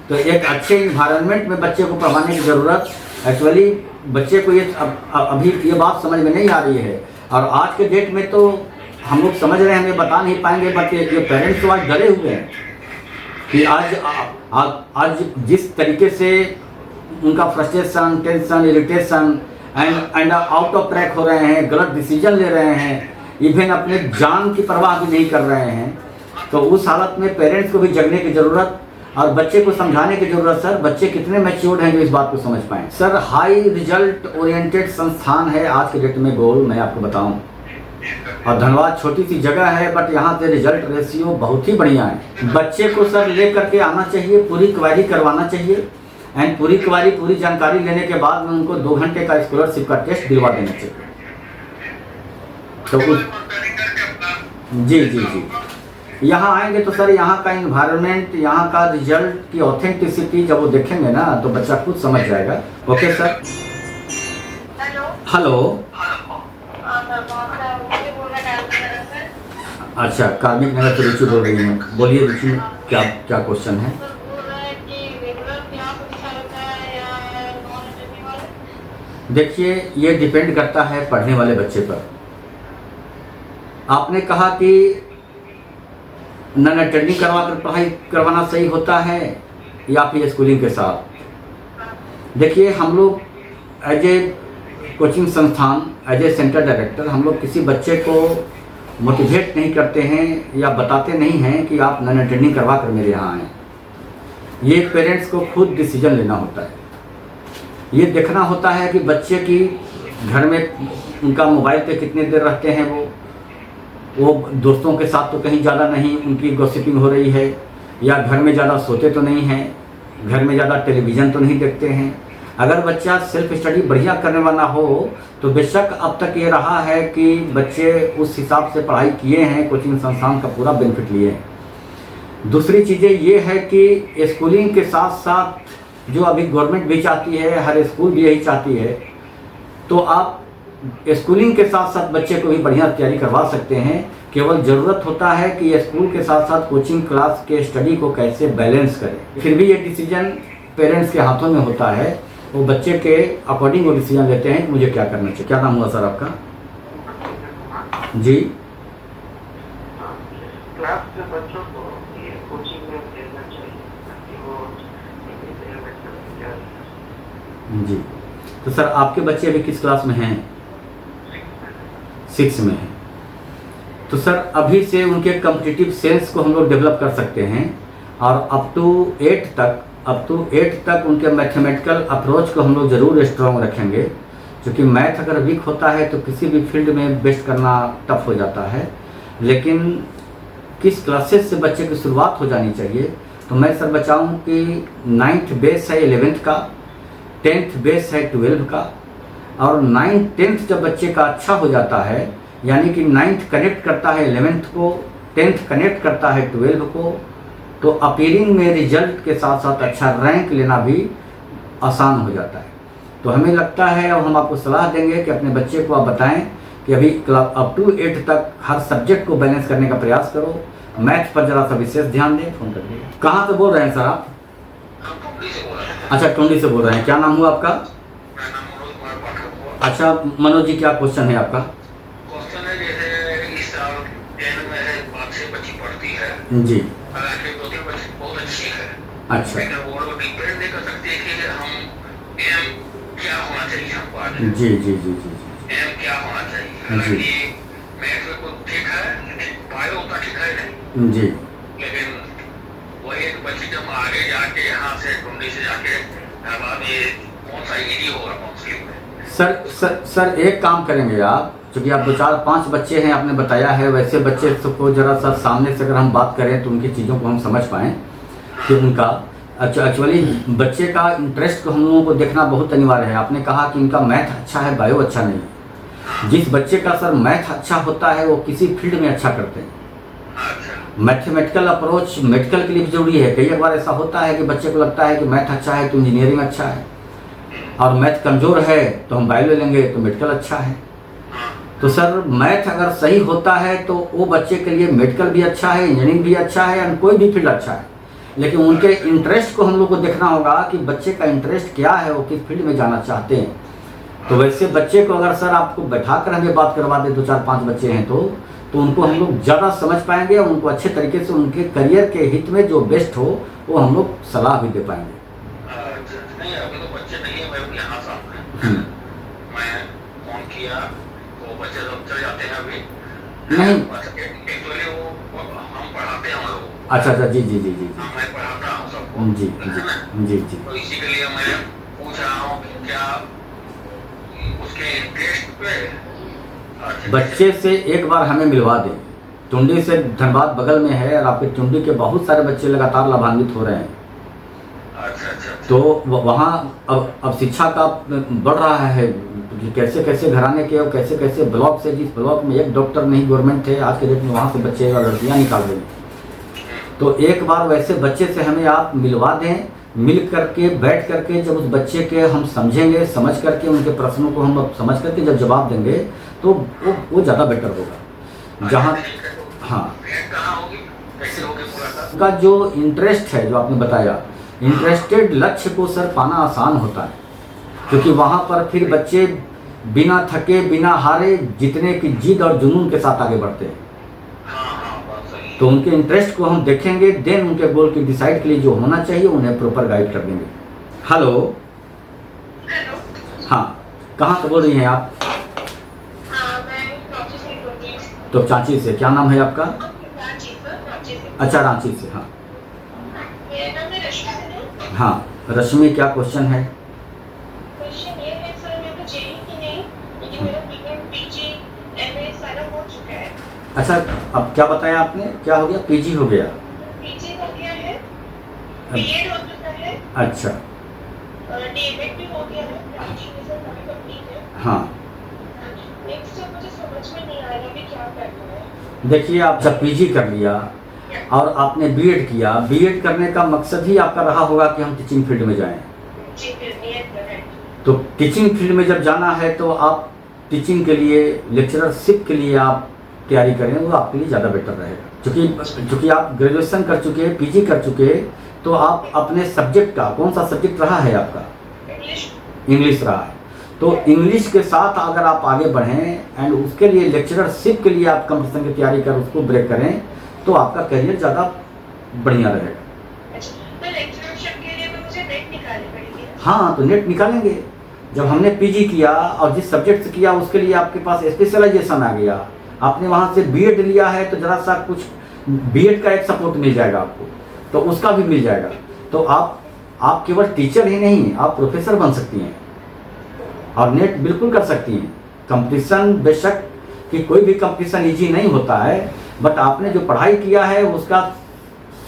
तो एक अच्छे इन्वायरमेंट में बच्चे को पढ़ाने की ज़रूरत, एक्चुअली बच्चे को ये अभी ये बात समझ में नहीं आ रही है। और आज के डेट में तो हम लोग समझ रहे हैं, हमें बता नहीं पाएंगे, बट ये पेरेंट्स तो आज डरे हुए हैं कि आज जिस तरीके से उनका frustration, tension, irritation and out of track हो रहे हैं, गलत डिसीजन ले रहे हैं, इवन अपने जान की परवाह भी नहीं कर रहे हैं। तो उस हालत में पेरेंट्स को भी जगने की ज़रूरत और बच्चे को समझाने की ज़रूरत। सर बच्चे कितने मैच्योर्ड हैं जो इस बात को समझ पाएँ? सर हाई रिजल्ट ओरिएंटेड संस्थान है आज के डेट में गोल, मैं आपको बताऊं। और धनबाद छोटी सी जगह है, बट यहाँ पे रिजल्ट रेशियो बहुत ही बढ़िया है। बच्चे को सर ले करके आना चाहिए, पूरी क्वारी करवाना चाहिए एंड पूरी क्वारी, पूरी जानकारी लेने के बाद में उनको 2 घंटे का स्कॉलरशिप का टेस्ट दिलवा देना चाहिए। तो उस जी जी जी यहाँ आएंगे तो सर यहाँ का इन्वायरमेंट, यहाँ का रिजल्ट की ऑथेंटिसिटी जब वो देखेंगे ना तो बच्चा खुद समझ जाएगा। Okay sir. हेलो। अच्छा, कार्मिक नगर से रुचि बोल रही हूँ। बोलिए रुचि, क्या क्या क्वेश्चन है? देखिए ये डिपेंड करता है पढ़ने वाले बच्चे पर। आपने कहा कि नॉन अटेंडिंग करवा कर पढ़ाई करवाना सही होता है या फिर स्कूलिंग के साथ? देखिए हम लोग एज ए कोचिंग संस्थान, एज ए सेंटर डायरेक्टर, हम लोग किसी बच्चे को मोटिवेट नहीं करते हैं या बताते नहीं हैं कि आप नॉन अटेंडिंग करवा कर मेरे यहाँ आएँ। ये पेरेंट्स को खुद डिसीजन लेना होता है। ये देखना होता है कि बच्चे की घर में उनका मोबाइल पे कितने देर रहते हैं, वो दोस्तों के साथ तो कहीं ज़्यादा नहीं उनकी गॉसिपिंग हो रही है, या घर में ज़्यादा सोते तो नहीं हैं, घर में ज़्यादा टेलीविज़न तो नहीं देखते हैं। अगर बच्चा सेल्फ स्टडी बढ़िया करने वाला हो तो बेशक अब तक ये रहा है कि बच्चे उस हिसाब से पढ़ाई किए हैं, कोचिंग संस्थान का पूरा बेनिफिट लिए हैं। दूसरी चीज़ें ये है कि स्कूलिंग के साथ साथ जो अभी गवर्नमेंट भी चाहती है, हर स्कूल भी यही चाहती है, तो आप स्कूलिंग के साथ साथ बच्चे को भी बढ़िया तैयारी करवा सकते हैं। केवल ज़रूरत होता है कि स्कूल के साथ साथ कोचिंग क्लास के स्टडी को कैसे बैलेंस करें। फिर भी ये डिसीजन पेरेंट्स के हाथों में होता है, वो बच्चे के अकॉर्डिंग वो डिसीजन लेते हैं कि मुझे क्या करना चाहिए। क्या नाम हुआ सर आपका? जी। क्लास के बच्चों को ये कोचिंग में भेजना चाहिए ताकि वो जी। तो सर आपके बच्चे अभी किस क्लास में हैं? 6 में हैं। तो सर अभी से उनके कॉम्पिटिटिव सेंस को हम लोग डेवलप कर सकते हैं और अप टू 8 तक उनके मैथमेटिकल अप्रोच को हम लोग ज़रूर स्ट्रॉन्ग रखेंगे, क्योंकि मैथ अगर वीक होता है तो किसी भी फील्ड में बेस्ट करना टफ हो जाता है। लेकिन किस क्लासेस से बच्चे की शुरुआत हो जानी चाहिए, तो मैं सर बचाऊँ कि 9th बेस है 11th का, 10th बेस है 12 का, और 9th 10th जब बच्चे का अच्छा हो जाता है, यानी कि 9th कनेक्ट करता है 11th को, 10th कनेक्ट करता है 12 को, तो अपीयरिंग में रिजल्ट के साथ साथ अच्छा रैंक लेना भी आसान हो जाता है। तो हमें लगता है और हम आपको सलाह देंगे कि अपने बच्चे को आप बताएं कि अभी अप टू 8 तक हर सब्जेक्ट को बैलेंस करने का प्रयास करो, मैथ पर जरा सा विशेष ध्यान दें। फोन कर दीजिए। कहाँ से बोल रहे हैं सर आप? अच्छा, टोंडी से बोल रहे हैं। क्या नाम हुआ आपका? अच्छा मनोज जी, क्या क्वेश्चन है आपका? क्वेश्चन है जैसे इस साल 10 में है, 5 से बच्ची पढ़ती है जी। हालांकि 2-3 बच्ची बहुत अच्छी है। अच्छा। लेकिन वो लोग डिपेंड नहीं कर सकते कि हम एम क्या होना चाहिए हमको आगे। जी जी जी जी एम क्या होना चाहिए? हालांकि मैथ में कुछ ठीक है, लेकिन बायो उतना ठीक है नहीं। जी। लेकिन आगे जाके यहाँ से टुंडी से जाके धनबाद ये कौन सा एरिया होगा काउंसलिंग में? सर एक काम करेंगे आप, क्योंकि आप 2 4 5 बच्चे हैं आपने बताया है, वैसे बच्चे सबको जरा सा सामने से अगर हम बात करें तो उनकी चीज़ों को हम समझ पाएँ कि उनका एक्चुअली बच्चे का इंटरेस्ट को हम लोगों को देखना बहुत अनिवार्य है। आपने कहा कि इनका मैथ अच्छा है, बायो अच्छा नहीं है। जिस बच्चे का सर मैथ अच्छा होता है वो किसी फील्ड में अच्छा करते हैं। मैथमेटिकल अप्रोच मेडिकल के लिए भी जरूरी है। कई बार ऐसा होता है कि बच्चे को लगता है कि मैथ अच्छा है तो इंजीनियरिंग अच्छा है, और मैथ कमज़ोर है तो हम बायो ले लेंगे तो मेडिकल अच्छा है। तो सर मैथ अगर सही होता है तो वो बच्चे के लिए मेडिकल भी अच्छा है, इंजीनियरिंग भी अच्छा है, और कोई भी फील्ड अच्छा है। लेकिन उनके इंटरेस्ट को हम लोग को देखना होगा कि बच्चे का इंटरेस्ट क्या है, वो किस फील्ड में जाना चाहते हैं। तो वैसे बच्चे को अगर सर आपको बैठाकर हमें बात करवा दे, 2 4 5 बच्चे हैं तो उनको हम लोग ज़्यादा समझ पाएंगे, और उनको अच्छे तरीके से उनके करियर के हित में जो बेस्ट हो वो हम लोग सलाह भी दे पाएंगे। नहीं अभी तो बच्चे नहीं है, मैं यहाँ सामने मैं फोन किया तो बच्चे लोग चले जाते हैं अभी नहीं एक्चुअली वो हम पढ़ाते हैं हम लोग। अच्छा जी जी जी जी मैं पढ़ाता हूँ सबको जी जी जी जी। तो इसी के लिए मैं पूछ रहा हूँ कि क्या उसके इंटरेस्ट पे बच्चे से एक बार हमें मिलवा दें। टुंडी से धनबाद बगल में है, और आपके टुंडी के बहुत सारे बच्चे लगातार लाभान्वित हो रहे हैं। अच्छा। तो वहाँ अब शिक्षा का बढ़ रहा है कि कैसे कैसे घराने के और कैसे कैसे ब्लॉक से, जिस ब्लॉक में एक डॉक्टर नहीं गवर्नमेंट थे, आज के डेट में वहाँ से बच्चे और लड़कियाँ निकाल रहे हैं। तो एक बार वैसे बच्चे से हमें आप मिलवा दें। मिल करके बैठ करके जब उस बच्चे के हम समझेंगे, समझ करके उनके प्रश्नों को हम समझ करके जब जवाब देंगे तो वो ज़्यादा बेटर होगा। जहाँ हाँ उनका जो इंटरेस्ट है, जो आपने बताया, इंटरेस्टेड लक्ष्य को सर पाना आसान होता है, क्योंकि वहाँ पर फिर बच्चे बिना थके बिना हारे जीतने की जिद और जुनून के साथ आगे बढ़ते हैं। तो उनके इंटरेस्ट को हम देखेंगे, देन उनके गोल की डिसाइड के लिए जो होना चाहिए उन्हें प्रॉपर गाइड कर देंगे। हेलो हाँ, कहाँ से बोल रही हैं आप? तो रांची से। क्या नाम है आपका? अच्छा रांची से। हाँ हाँ रश्मि, क्या क्वेश्चन है? अच्छा अब क्या बताया आपने, क्या हो गया? पीजी हो गया? पीजी हो गया है, बीएड हो चुका है। अच्छा डीएड भी हो गया है, ग्रेजुएशन अभी कंप्लीट है। हाँ नेक्स्ट मुझे समझ में नहीं आ रहा कि क्या करना है। देखिए, आप जब पीजी कर लिया और आपने बीएड किया, बीएड करने का मकसद ही आपका रहा होगा कि हम टीचिंग फील्ड में जाएं। जी तो टीचिंग फील्ड में जब जाना है तो आप टीचिंग के लिए, लेक्चरशिप के लिए आप तैयारी करें, वो आपके लिए ज़्यादा बेटर रहेगा। क्योंकि आप ग्रेजुएशन कर चुके हैं, पीजी कर चुके हैं, तो आप अपने सब्जेक्ट का, कौन सा सब्जेक्ट रहा है आपका? इंग्लिश रहा है। तो इंग्लिश के साथ अगर आप आगे बढ़ें एंड उसके लिए लेक्चरशिप के लिए आप कंपटीशन की तैयारी कर उसको ब्रेक करें, तो आपका करियर ज़्यादा बढ़िया रहेगा। हाँ, तो नेट निकालेंगे। जब हमने पीजी किया और जिस सब्जेक्ट से किया उसके लिए आपके पास स्पेशलाइजेशन आ गया, आपने वहाँ से बीएड लिया है, तो ज़रा सा कुछ बीएड का एक सपोर्ट मिल जाएगा आपको, तो उसका भी मिल जाएगा। तो आप केवल टीचर ही नहीं, आप प्रोफेसर बन सकती हैं और नेट बिल्कुल कर सकती हैं। कंपटीशन, बेशक कि कोई भी कंपटीशन इजी नहीं होता है, बट आपने जो पढ़ाई किया है उसका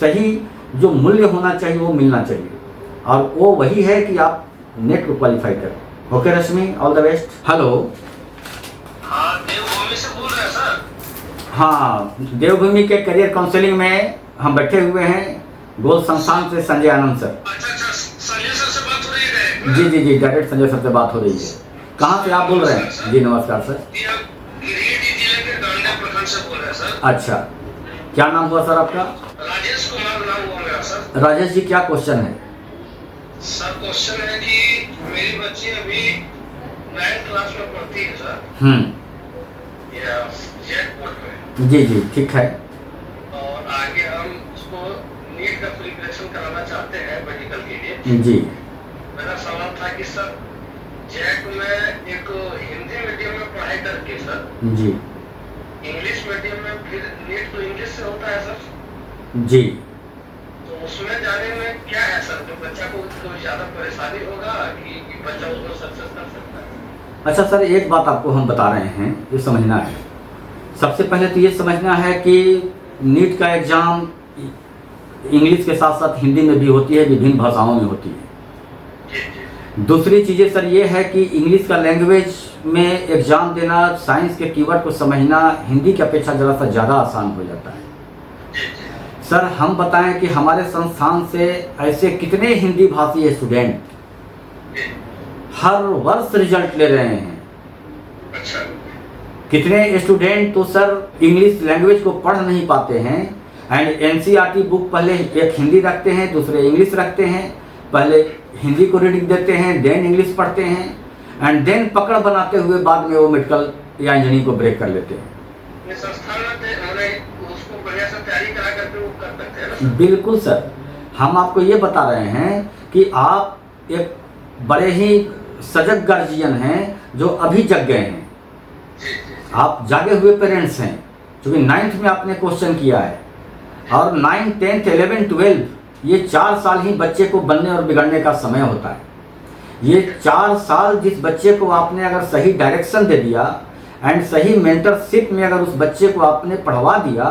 सही जो मूल्य होना चाहिए वो मिलना चाहिए, और वो वही है कि आप नेट को क्वालिफाई करें। Okay Rashmi, all the best. Hello हाँ, देवभूमि से बोल रहे हैं सर? हाँ, देवभूमि के करियर काउंसलिंग में हम बैठे हुए हैं, गोल संस्थान से संजय आनंद सर। अच्छा, संजय सर से बात हो रही है? जी जी जी, डायरेक्ट संजय सर से बात हो रही है। कहाँ से आप बोल रहे हैं? जी नमस्कार सर। गिरिडीह जिले के डांडिया प्रखंड से बोल रहे हैं सर। अच्छा, क्या नाम हुआ सर आपका? राजेश कुमार नाम हुआ मेरा सर। राजेश जी, क्या क्वेश्चन है? सर क्वेश्चन है कि मेरी बच्ची अभी 9th क्लास में पढ़ती है सर, या जेट बोर्ड में। जी जी, ठीक है। और आगे हम उसको नीट का प्रिपरेशन कराना चाहते हैं मेडिकल के लिए। जी, मेरा सवाल था कि सर जेट में एक हिंदी मीडियम में पढ़ाई करके सर जी, इंग्लिश मीडियम में फिर नीट तो इंग्लिश से होता है सर जी, तो उसमें जाने में क्या है सर, जो बच्चा को कोई ज्यादा परेशानी होगा कि बच्चा उसको सक्सेस कर सकता है? अच्छा सर, एक बात आपको हम बता रहे हैं, ये समझना है। सबसे पहले तो ये समझना है कि नीट का एग्ज़ाम इंग्लिश के साथ साथ हिंदी में भी होती है, विभिन्न भाषाओं में होती है। दूसरी चीज़ें सर ये है कि इंग्लिश का लैंग्वेज में एग्ज़ाम देना, साइंस के कीवर्ड को समझना हिंदी की अपेक्षा ज़रा सा ज़्यादा आसान हो जाता है। सर हम बताएं कि हमारे संस्थान से ऐसे कितने हिंदी भाषी स्टूडेंट हर वर्ष रिजल्ट ले रहे हैं। अच्छा। कितने स्टूडेंट तो सर इंग्लिश लैंग्वेज को पढ़ नहीं पाते हैं एंड एनसीईआरटी बुक पहले एक हिंदी रखते हैं, दूसरे इंग्लिश रखते हैं, पहले हिंदी को रीडिंग देते हैं, देन इंग्लिश पढ़ते हैं एंड देन पकड़ बनाते हुए बाद में वो मेडिकल या इंजीनियरिंग को ब्रेक कर लेते हैं। ये संस्थान उसको बढ़िया से तैयारी करा करके वो कर सकते हैं ना सर? बिल्कुल सर, हम आपको ये बता रहे हैं कि आप एक बड़े ही सजग गार्जियन हैं जो अभी जग गए हैं। आप जागे हुए पेरेंट्स हैं, क्योंकि 9th में आपने क्वेश्चन किया है और 9, 10, 11, 12 ये 4 साल ही बच्चे को बनने और बिगड़ने का समय होता है। ये 4 साल जिस बच्चे को आपने अगर सही डायरेक्शन दे दिया एंड सही मेंटरशिप में अगर उस बच्चे को आपने पढ़वा दिया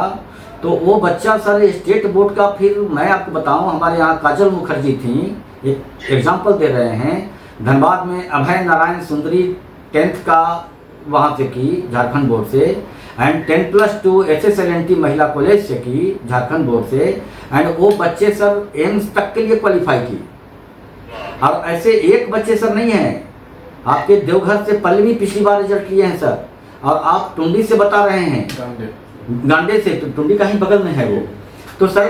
तो वो बच्चा सर स्टेट बोर्ड का, फिर मैं आपको बताऊं, हमारे यहाँ काजल मुखर्जी थी, एक एग्जाम्पल दे रहे हैं, धनबाद में अभय नारायण सुंदरी 10th का वहाँ से की झारखंड बोर्ड से एंड 10+2 SSLNT महिला कॉलेज से की झारखंड बोर्ड से एंड वो बच्चे सर एम्स तक के लिए क्वालिफाई की। और ऐसे एक बच्चे सर नहीं हैं, आपके देवघर से पल्लवी पिछली बार रिजल्ट लिए हैं सर, और आप टुंडी से बता रहे हैं, गांडे से, तो टुंडी का ही बगल में है वो, तो सर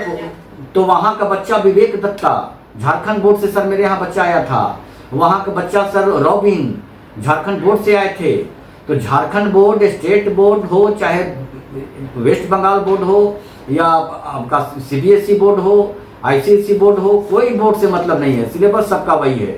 तो वहाँ का बच्चा विवेक दत्ता झारखंड बोर्ड से सर मेरे यहाँ बच्चा आया था, वहाँ का बच्चा सर रॉबिन झारखंड बोर्ड से आए थे। तो झारखंड बोर्ड, स्टेट बोर्ड हो, चाहे वेस्ट बंगाल बोर्ड हो या आपका CBSE बोर्ड हो, ICSE बोर्ड हो, कोई बोर्ड से मतलब नहीं है, सिलेबस सबका वही है।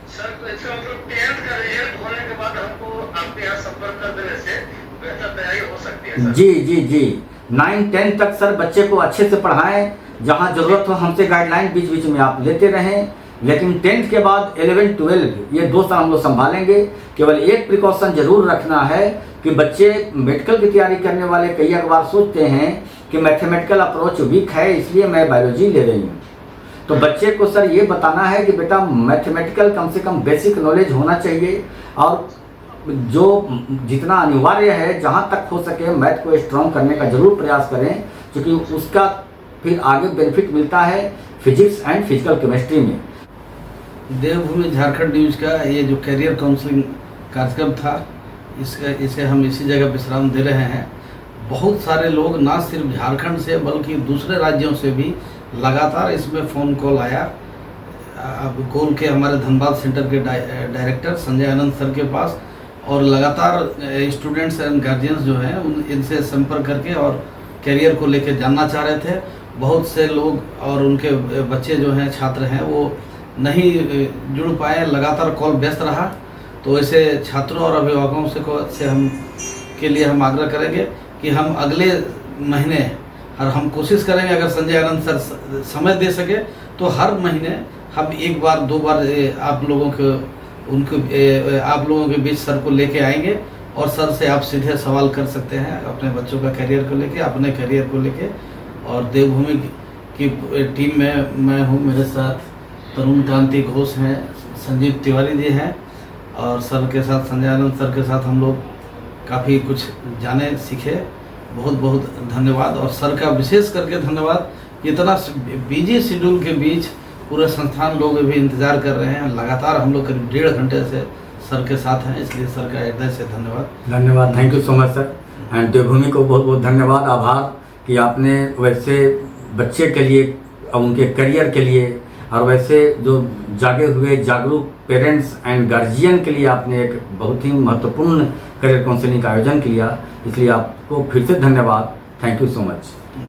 सर तो इसका मतलब 10th का रिजल्ट होने के बाद हमको आपके यहाँ संपर्क कर देने से बेहतर तैयारी हो सकती है सर? जी 9, 10 तक सर बच्चे को अच्छे से पढ़ाएं, जहाँ जरूरत हो हमसे गाइडलाइन बीच बीच में आप लेते रहें, लेकिन 10th के बाद 11, 12 ये 2 साल हम लोग संभालेंगे। केवल एक प्रिकॉशन जरूर रखना है कि बच्चे मेडिकल की तैयारी करने वाले कई बार सोचते हैं कि मैथमेटिकल अप्रोच वीक है इसलिए मैं बायोलॉजी ले रही हूँ, तो बच्चे को सर ये बताना है कि बेटा मैथमेटिकल कम से कम बेसिक नॉलेज होना चाहिए और जो जितना अनिवार्य है जहाँ तक हो सके मैथ को स्ट्रॉन्ग करने का जरूर प्रयास करें, क्योंकि उसका फिर आगे बेनिफिट मिलता है फिजिक्स एंड फिजिकल केमिस्ट्री में। देवभूमि झारखंड न्यूज़ का ये जो करियर काउंसलिंग कार्यक्रम था, इसे हम इसी जगह विश्राम दे रहे हैं। बहुत सारे लोग ना सिर्फ झारखंड से बल्कि दूसरे राज्यों से भी लगातार इसमें फ़ोन कॉल आया। अब कॉल के हमारे धनबाद सेंटर के डायरेक्टर संजय आनंद सर के पास, और लगातार स्टूडेंट्स एंड गार्जियंस जो हैं इनसे संपर्क करके और करियर को लेकर जानना चाह रहे थे। बहुत से लोग और उनके बच्चे जो हैं, छात्र हैं, वो नहीं जुड़ पाए, लगातार कॉल व्यस्त रहा। तो ऐसे छात्रों और अभिभावकों से हम के लिए हम आग्रह करेंगे कि हम अगले महीने, और हम कोशिश करेंगे अगर संजय आनंद सर समय दे सके तो हर महीने हम 1 बार 2 बार आप लोगों के बीच सर को लेके आएंगे और सर से आप सीधे सवाल कर सकते हैं अपने बच्चों का करियर को लेके, अपने करियर को लेके। और देवभूमि की टीम में मैं हूँ, मेरे साथ तरुण कांति घोष हैं, संजीव तिवारी जी हैं, और सर के साथ, संजय आनंद सर के साथ हम लोग काफ़ी कुछ जाने सीखे। बहुत बहुत धन्यवाद, और सर का विशेष करके धन्यवाद। इतना बिजी शेड्यूल के बीच पूरे संस्थान लोग भी इंतज़ार कर रहे हैं। लगातार हम लोग करीब 1.5 घंटे से सर के साथ हैं, इसलिए सर का हृदय से धन्यवाद। Thank you so much sir. And Devbhoomi को बहुत बहुत धन्यवाद, आभार कि आपने वैसे बच्चे के लिए, उनके करियर के लिए, और वैसे जो जागे हुए जागरूक पेरेंट्स एंड गार्जियन के लिए आपने एक बहुत ही महत्वपूर्ण करियर काउंसलिंग का आयोजन किया, इसलिए आपको फिर से धन्यवाद। Thank you so much.